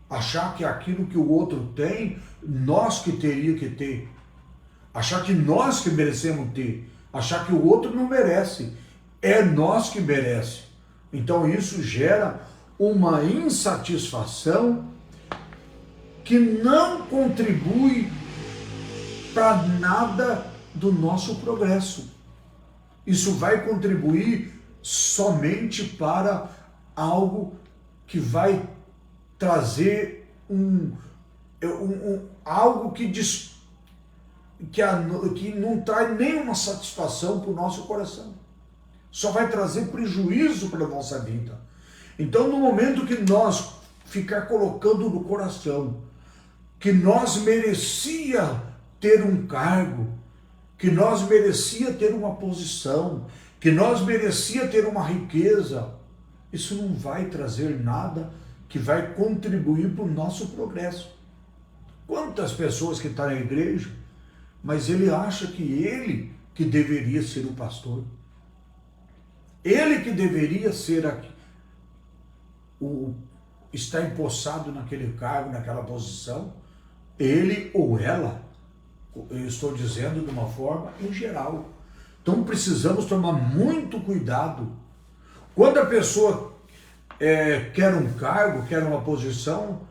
achar que aquilo que o outro tem, nós que teria que ter, achar que nós que merecemos ter, achar que o outro não merece, é nós que merece. Então isso gera uma insatisfação que não contribui para nada do nosso progresso. Isso vai contribuir somente para algo que vai trazer algo que não traz nenhuma satisfação para o nosso coração. Só vai trazer prejuízo para a nossa vida. Então, no momento que nós ficar colocando no coração que nós merecia ter um cargo, que nós merecia ter uma posição, que nós merecia ter uma riqueza, isso não vai trazer nada que vai contribuir para o nosso progresso. Quantas pessoas que estão na igreja, mas ele acha que ele que deveria ser o pastor, ele que deveria ser estar empossado naquele cargo, naquela posição, ele ou ela, eu estou dizendo de uma forma em geral. Então precisamos tomar muito cuidado. Quando a pessoa quer um cargo, quer uma posição,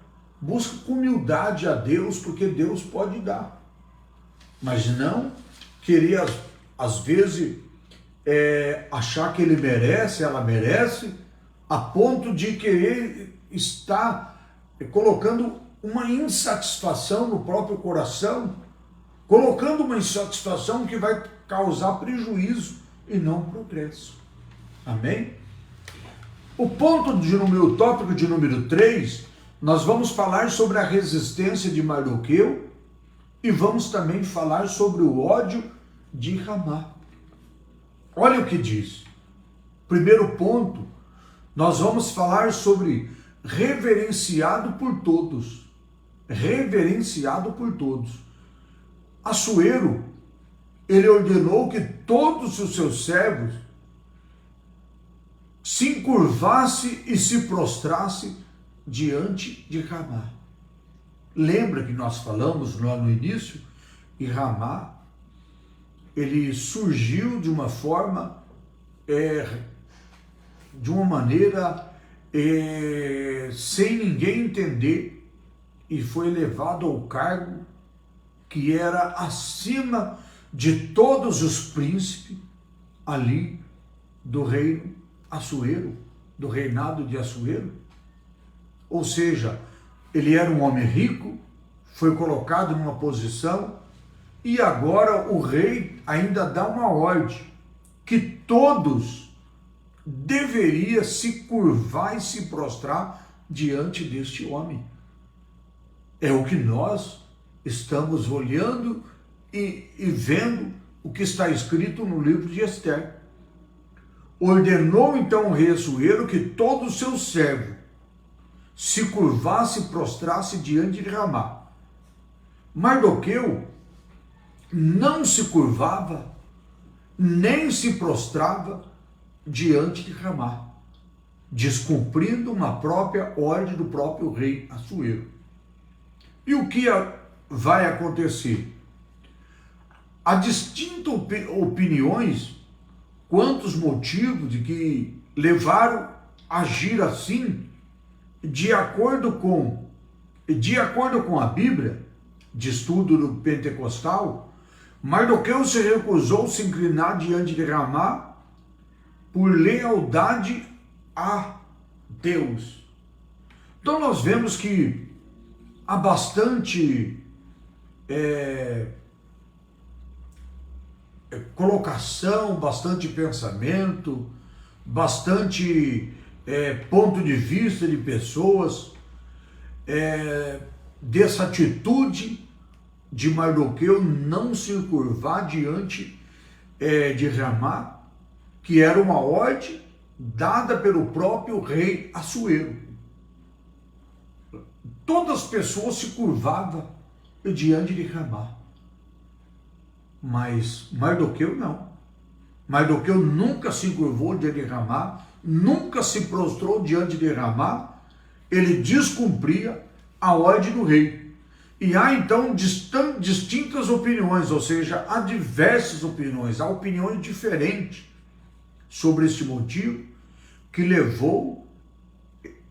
busca com humildade a Deus, porque Deus pode dar. Mas não querer, às vezes, achar que ele merece, ela merece, a ponto de querer estar colocando uma insatisfação no próprio coração, colocando uma insatisfação que vai causar prejuízo e não progresso. Amém? O tópico de número 3, nós vamos falar sobre a resistência de Mardoqueu e vamos também falar sobre o ódio de Ramá. Olha o que diz. Primeiro ponto, nós vamos falar sobre reverenciado por todos. Reverenciado por todos. Assuero, ele ordenou que todos os seus servos se encurvasse e se prostrasse diante de Ramá. Lembra que nós falamos lá no início? E Ramá, ele surgiu de uma forma, de uma maneira sem ninguém entender, e foi levado ao cargo que era acima de todos os príncipes ali do reino Assuero, do reinado de Assuero. Ou seja, ele era um homem rico, foi colocado numa posição e agora o rei ainda dá uma ordem que todos deveriam se curvar e se prostrar diante deste homem. É o que nós estamos olhando e vendo o que está escrito no livro de Esther. Ordenou então o rei Assuero que todo o seu servo se curvasse e prostrasse diante de Ramá. Mardoqueu não se curvava, nem se prostrava diante de Ramá, descumprindo uma própria ordem do próprio rei Assuero. E o que vai acontecer? Há distintas opiniões quantos motivos de que levaram a agir assim, de acordo com a Bíblia, de estudo do pentecostal. Mardoqueu se recusou a se inclinar diante de Ramá por lealdade a Deus. Então nós vemos que há bastante colocação, bastante pensamento, bastante ponto de vista de pessoas dessa atitude de Mardoqueu não se curvar diante de Ramá, que era uma ordem dada pelo próprio rei Assuero. Todas as pessoas se curvavam diante de Ramá, mas Mardoqueu não. Mardoqueu nunca se curvou diante de Ramá, nunca se prostrou diante de Ramá. Ele descumpria a ordem do rei. E há então distintas opiniões, ou seja, há diversas opiniões, há opiniões diferentes sobre este motivo que levou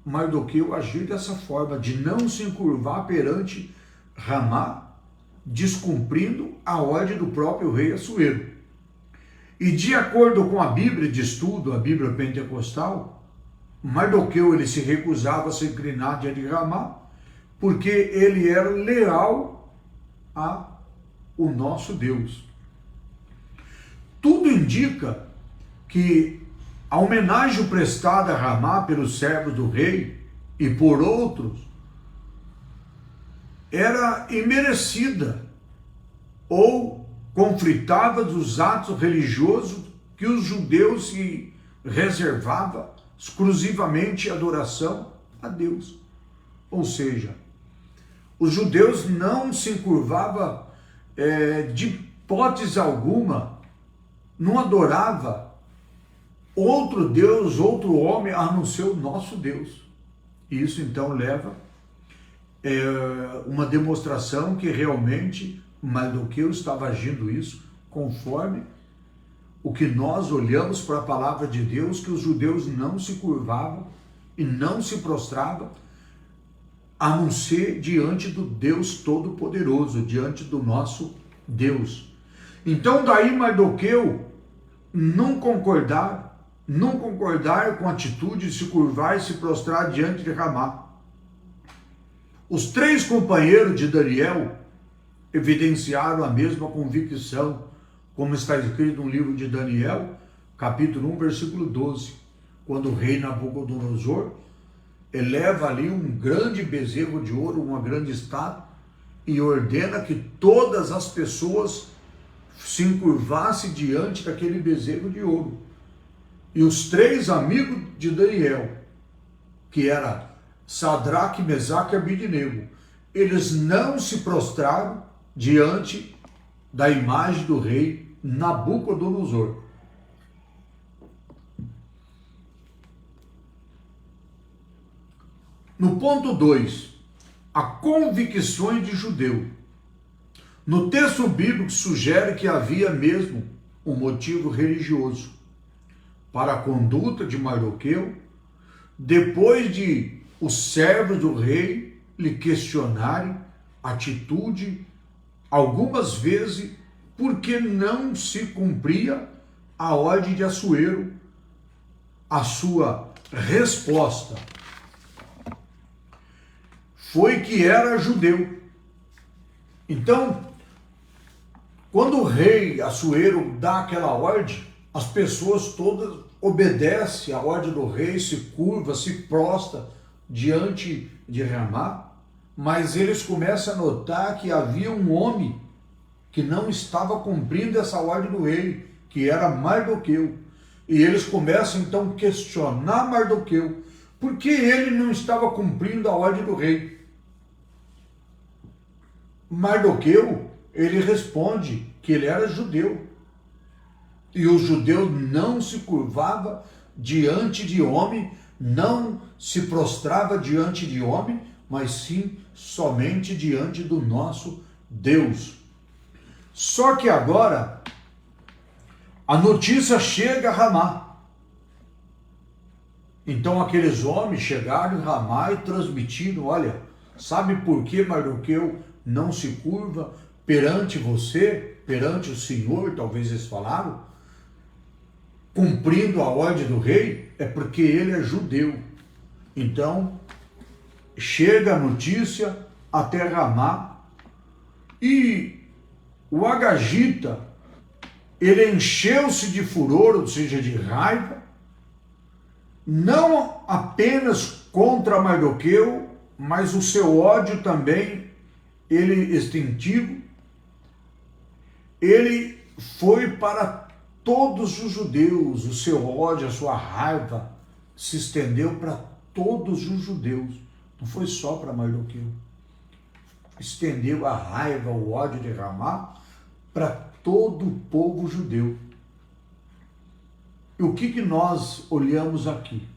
Mardoqueu a agir dessa forma, de não se encurvar perante Ramá, descumprindo a ordem do próprio rei Assuero. E de acordo com a Bíblia de estudo, a Bíblia pentecostal, Mardoqueu ele se recusava a se inclinar diante de Ramá, porque ele era leal ao nosso Deus. Tudo indica que a homenagem prestada a Ramá pelos servos do rei e por outros era imerecida ou conflitava dos atos religiosos que os judeus se reservavam exclusivamente à adoração a Deus. Ou seja, os judeus não se encurvavam de hipótese alguma, não adorava outro Deus, outro homem, a não ser o nosso Deus. E isso então leva uma demonstração que realmente Mardoqueu estava agindo isso conforme o que nós olhamos para a palavra de Deus, que os judeus não se curvavam e não se prostravam, a não ser diante do Deus Todo-Poderoso, diante do nosso Deus. Então daí Mardoqueu não concordar com a atitude de se curvar e se prostrar diante de Ramá. Os três companheiros de Daniel evidenciaram a mesma convicção, como está escrito no livro de Daniel, capítulo 1, versículo 12, quando o rei Nabucodonosor eleva ali um grande bezerro de ouro, uma grande estátua, e ordena que todas as pessoas se encurvassem diante daquele bezerro de ouro. E os três amigos de Daniel, que era Sadraque, Mesaque e Abidnego, eles não se prostraram diante da imagem do rei Nabucodonosor. No ponto 2, a convicções de judeu. No texto bíblico sugere que havia mesmo um motivo religioso para a conduta de Mardoqueu, depois de os servos do rei lhe questionarem a atitude, algumas vezes, porque não se cumpria a ordem de Assuero. A sua resposta foi que era judeu Então, quando o rei Assuero dá aquela ordem, as pessoas todas obedecem à ordem do rei, se curva, se prostra diante de Ramá, mas eles começam a notar que havia um homem que não estava cumprindo essa ordem do rei, que era Mardoqueu. E eles começam então a questionar Mardoqueu, por que ele não estava cumprindo a ordem do rei. Mardoqueu, ele responde que ele era judeu. E o judeu não se curvava diante de homem, não se prostrava diante de homem, mas sim somente diante do nosso Deus. Só que agora a notícia chega a Ramá. Então aqueles homens chegaram em Ramá e transmitiram, olha, sabe por que Mardoqueu não se curva perante você, perante o Senhor, talvez eles falaram, cumprindo a ordem do rei, é porque ele é judeu. Então chega a notícia até Ramá e o Agagita, ele encheu-se de furor, ou seja, de raiva, não apenas contra Mardoqueu, mas o seu ódio também, ele extintivo, ele foi para todos os judeus, o seu ódio, a sua raiva se estendeu para todos os judeus, não foi só para Mardoqueu. Estendeu a raiva, o ódio de Ramá para todo o povo judeu. E o que nós olhamos aqui?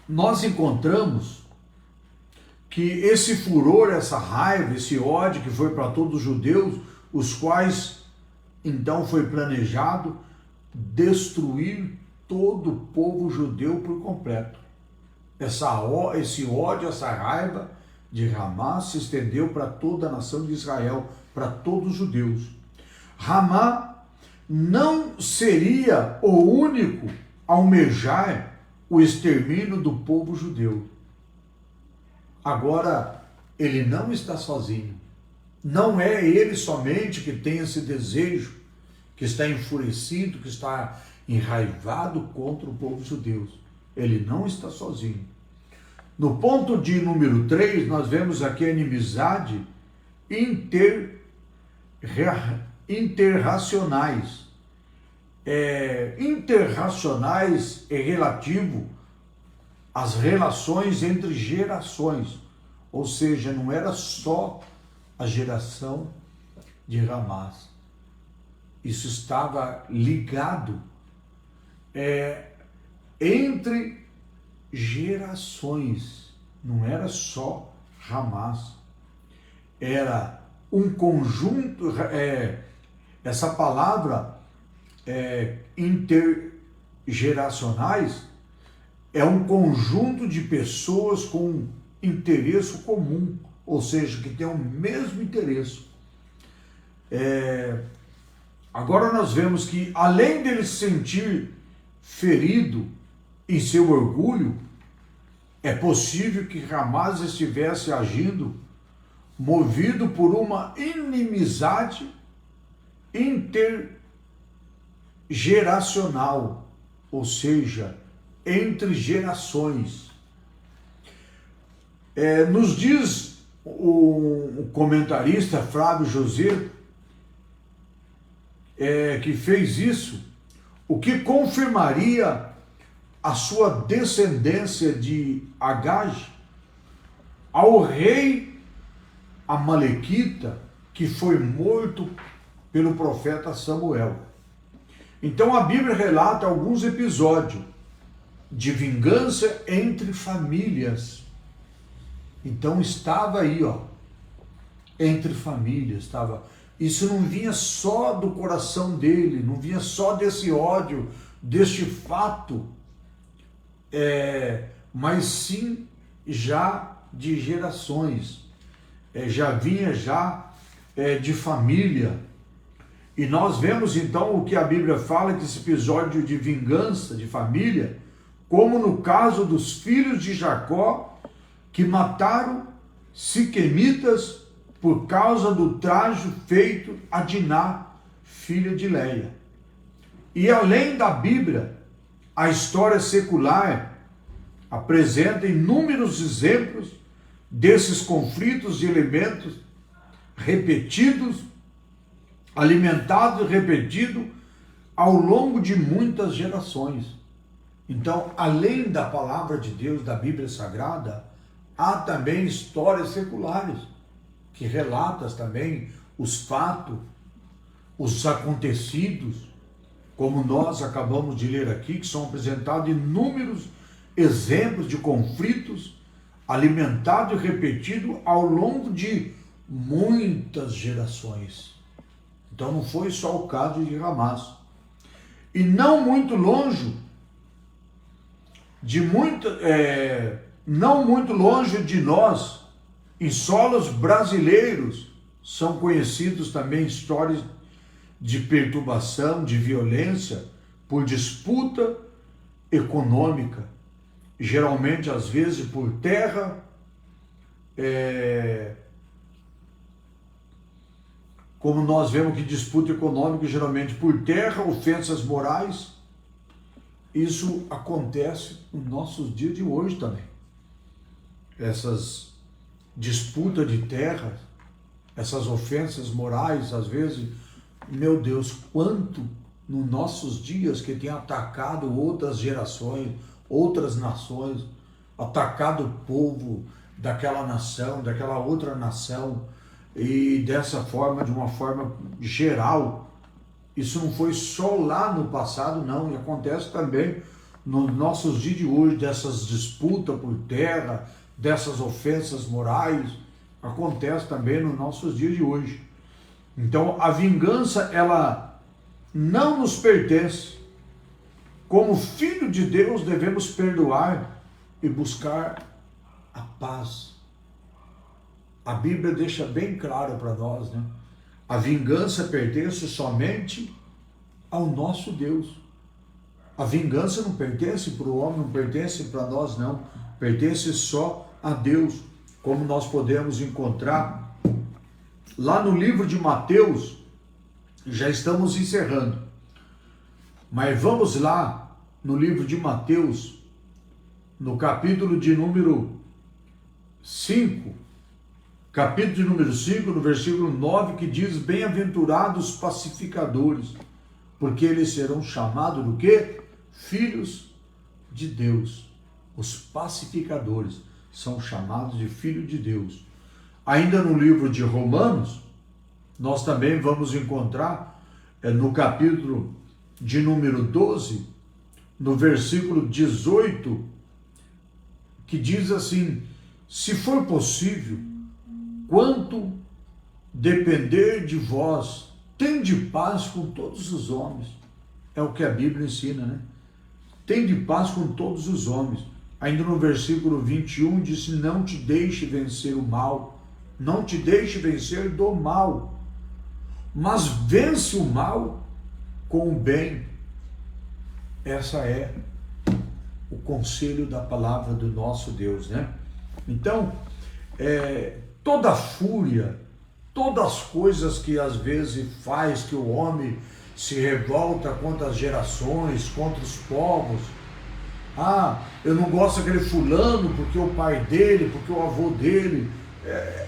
Nós encontramos que esse furor, essa raiva, esse ódio que foi para todos os judeus, os quais então foi planejado destruir todo o povo judeu por completo. Esse ódio, essa raiva de Ramá se estendeu para toda a nação de Israel, para todos os judeus. Ramá não seria o único a almejar o extermínio do povo judeu. Agora, ele não está sozinho. Não é ele somente que tem esse desejo, que está enfurecido, que está enraivado contra o povo judeu. Ele não está sozinho. No ponto de número 3, nós vemos aqui a inimizade interracionais. Interracionais é relativo às relações entre gerações, ou seja, não era só a geração de Ramás. Isso estava ligado entre gerações, não era só Ramás, era um conjunto, essa palavra intergeracionais é um conjunto de pessoas com interesse comum, ou seja, que tem o mesmo interesse. Agora nós vemos que, além dele se sentir ferido em seu orgulho, é possível que Ramás estivesse agindo movido por uma inimizade intergeracional, ou seja, entre gerações. Nos diz o comentarista Flávio José, que fez isso, o que confirmaria a sua descendência de Agag ao rei Amalequita, que foi morto pelo profeta Samuel. Então a Bíblia relata alguns episódios de vingança entre famílias. Então estava aí, entre famílias, estava. Isso não vinha só do coração dele, não vinha só desse ódio, deste fato, mas sim já de gerações, já vinha de família. E nós vemos então o que a Bíblia fala, que esse episódio de vingança de família, como no caso dos filhos de Jacó, que mataram siquemitas, por causa do trajo feito a Diná, filha de Leia. E além da Bíblia, a história secular apresenta inúmeros exemplos desses conflitos de elementos repetidos, alimentados e repetidos ao longo de muitas gerações. Então, além da palavra de Deus, da Bíblia Sagrada, há também histórias seculares, que relatam também os fatos, os acontecidos, como nós acabamos de ler aqui, que são apresentados inúmeros exemplos de conflitos alimentados e repetidos ao longo de muitas gerações. Então não foi só o caso de Hamas. E não muito longe de nós, em solos brasileiros, são conhecidos também histórias de perturbação, de violência, por disputa econômica, geralmente, às vezes, por terra, como nós vemos que disputa econômica, geralmente por terra, ofensas morais. Isso acontece nos nossos dias de hoje também. Essas disputas de terra, essas ofensas morais, às vezes, meu Deus, quanto nos nossos dias que tem atacado outras gerações, outras nações, atacado o povo daquela nação, daquela outra nação, e dessa forma, de uma forma geral. Isso não foi só lá no passado, não, e acontece também nos nossos dias de hoje, dessas disputas por terra, dessas ofensas morais, acontece também nos nossos dias de hoje. Então, a vingança, ela não nos pertence. Como filho de Deus, devemos perdoar e buscar a paz. A Bíblia deixa bem claro para nós, né? A vingança pertence somente ao nosso Deus. A vingança não pertence para o homem, não pertence para nós, não. Pertence só a Deus, como nós podemos encontrar lá no livro de Mateus. Já estamos encerrando, mas vamos lá no livro de Mateus, no capítulo de número 5, no versículo 9, que diz: bem-aventurados os pacificadores, porque eles serão chamados do quê? Filhos de Deus. Os pacificadores são chamados de filhos de Deus. Ainda no livro de Romanos, nós também vamos encontrar, no capítulo de número 12, no versículo 18, que diz assim: se for possível, quanto depender de vós, tende paz com todos os homens. É o que a Bíblia ensina, né? Tende paz com todos os homens. Ainda no versículo 21 diz: não te deixe vencer o mal, não te deixe vencer do mal, mas vence o mal com o bem. Essa é o conselho da palavra do nosso Deus, né? Então, toda fúria, todas as coisas que às vezes faz que o homem se revolta contra as gerações, contra os povos. Eu não gosto daquele fulano porque o pai dele, porque o avô dele.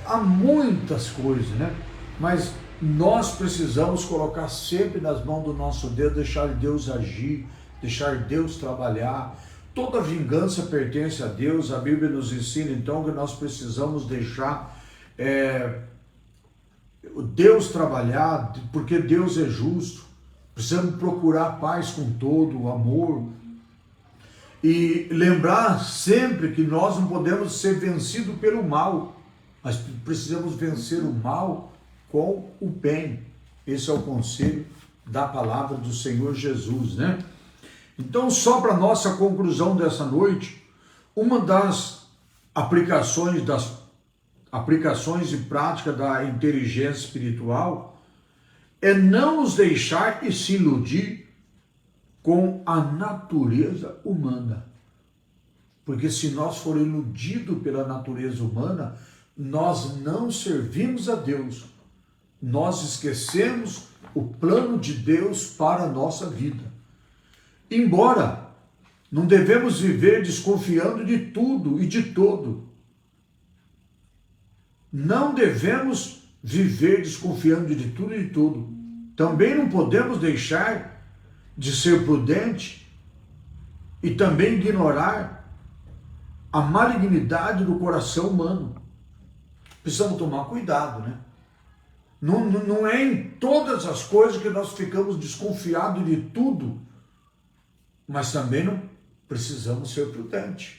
Há muitas coisas, né? Mas nós precisamos colocar sempre nas mãos do nosso Deus, deixar Deus agir, deixar Deus trabalhar. Toda vingança pertence a Deus. A Bíblia nos ensina então que nós precisamos deixar Deus trabalhar, porque Deus é justo. Precisamos procurar paz com todo, o amor. E lembrar sempre que nós não podemos ser vencidos pelo mal, mas precisamos vencer o mal com o bem. Esse é o conselho da palavra do Senhor Jesus, né? Então, só para nossa conclusão dessa noite, uma das aplicações e prática da inteligência espiritual é não nos deixar e se iludir com a natureza humana. Porque se nós formos iludidos pela natureza humana, nós não servimos a Deus, nós esquecemos o plano de Deus para a nossa vida. Embora não devemos viver desconfiando de tudo e de todo. Não devemos viver desconfiando de tudo e de tudo. Também não podemos deixar de ser prudente e também ignorar a malignidade do coração humano. Precisamos tomar cuidado, né? Não é em todas as coisas que nós ficamos desconfiados de tudo, mas também não precisamos ser prudentes.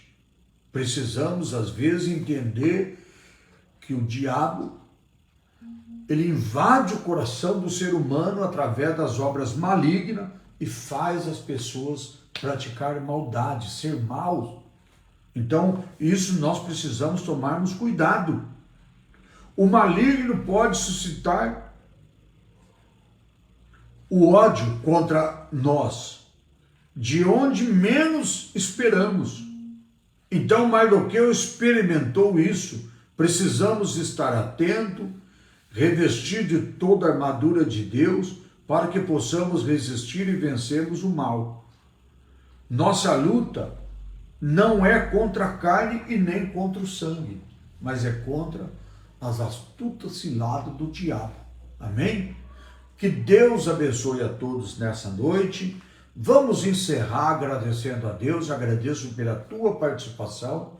Precisamos, às vezes, entender que o diabo, ele invade o coração do ser humano através das obras malignas e faz as pessoas praticar maldade, ser maus. Então, isso nós precisamos tomarmos cuidado. O maligno pode suscitar o ódio contra nós, de onde menos esperamos. Então, Mardoqueu experimentou isso. Precisamos estar atento, revestir de toda a armadura de Deus, para que possamos resistir e vencermos o mal. Nossa luta não é contra a carne e nem contra o sangue, mas é contra as astutas ciladas do diabo. Amém? Que Deus abençoe a todos nessa noite. Vamos encerrar agradecendo a Deus. Agradeço pela tua participação.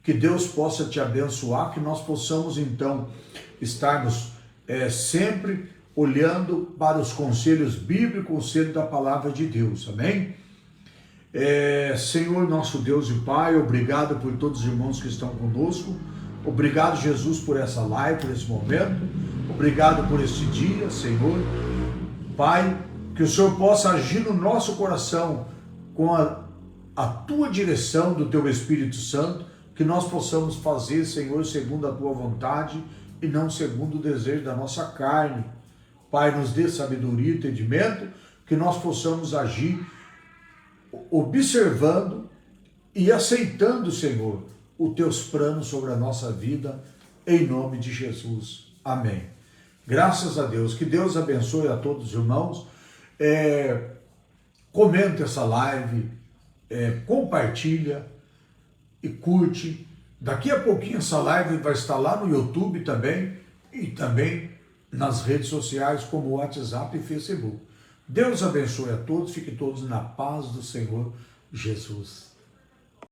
Que Deus possa te abençoar, que nós possamos então estarmos sempre olhando para os conselhos bíblicos, conselho da palavra de Deus. Amém? Senhor nosso Deus e Pai, obrigado por todos os irmãos que estão conosco. Obrigado, Jesus, por essa live, por esse momento. Obrigado por este dia, Senhor. Pai, que o Senhor possa agir no nosso coração com a tua direção do teu Espírito Santo, que nós possamos fazer, Senhor, segundo a tua vontade e não segundo o desejo da nossa carne. Pai, nos dê sabedoria e entendimento, que nós possamos agir observando e aceitando, Senhor, os teus planos sobre a nossa vida, em nome de Jesus. Amém. Graças a Deus. Que Deus abençoe a todos os irmãos. Comenta essa live, compartilha e curte. Daqui a pouquinho essa live vai estar lá no YouTube também e também nas redes sociais como WhatsApp e Facebook. Deus abençoe a todos, fiquem todos na paz do Senhor Jesus.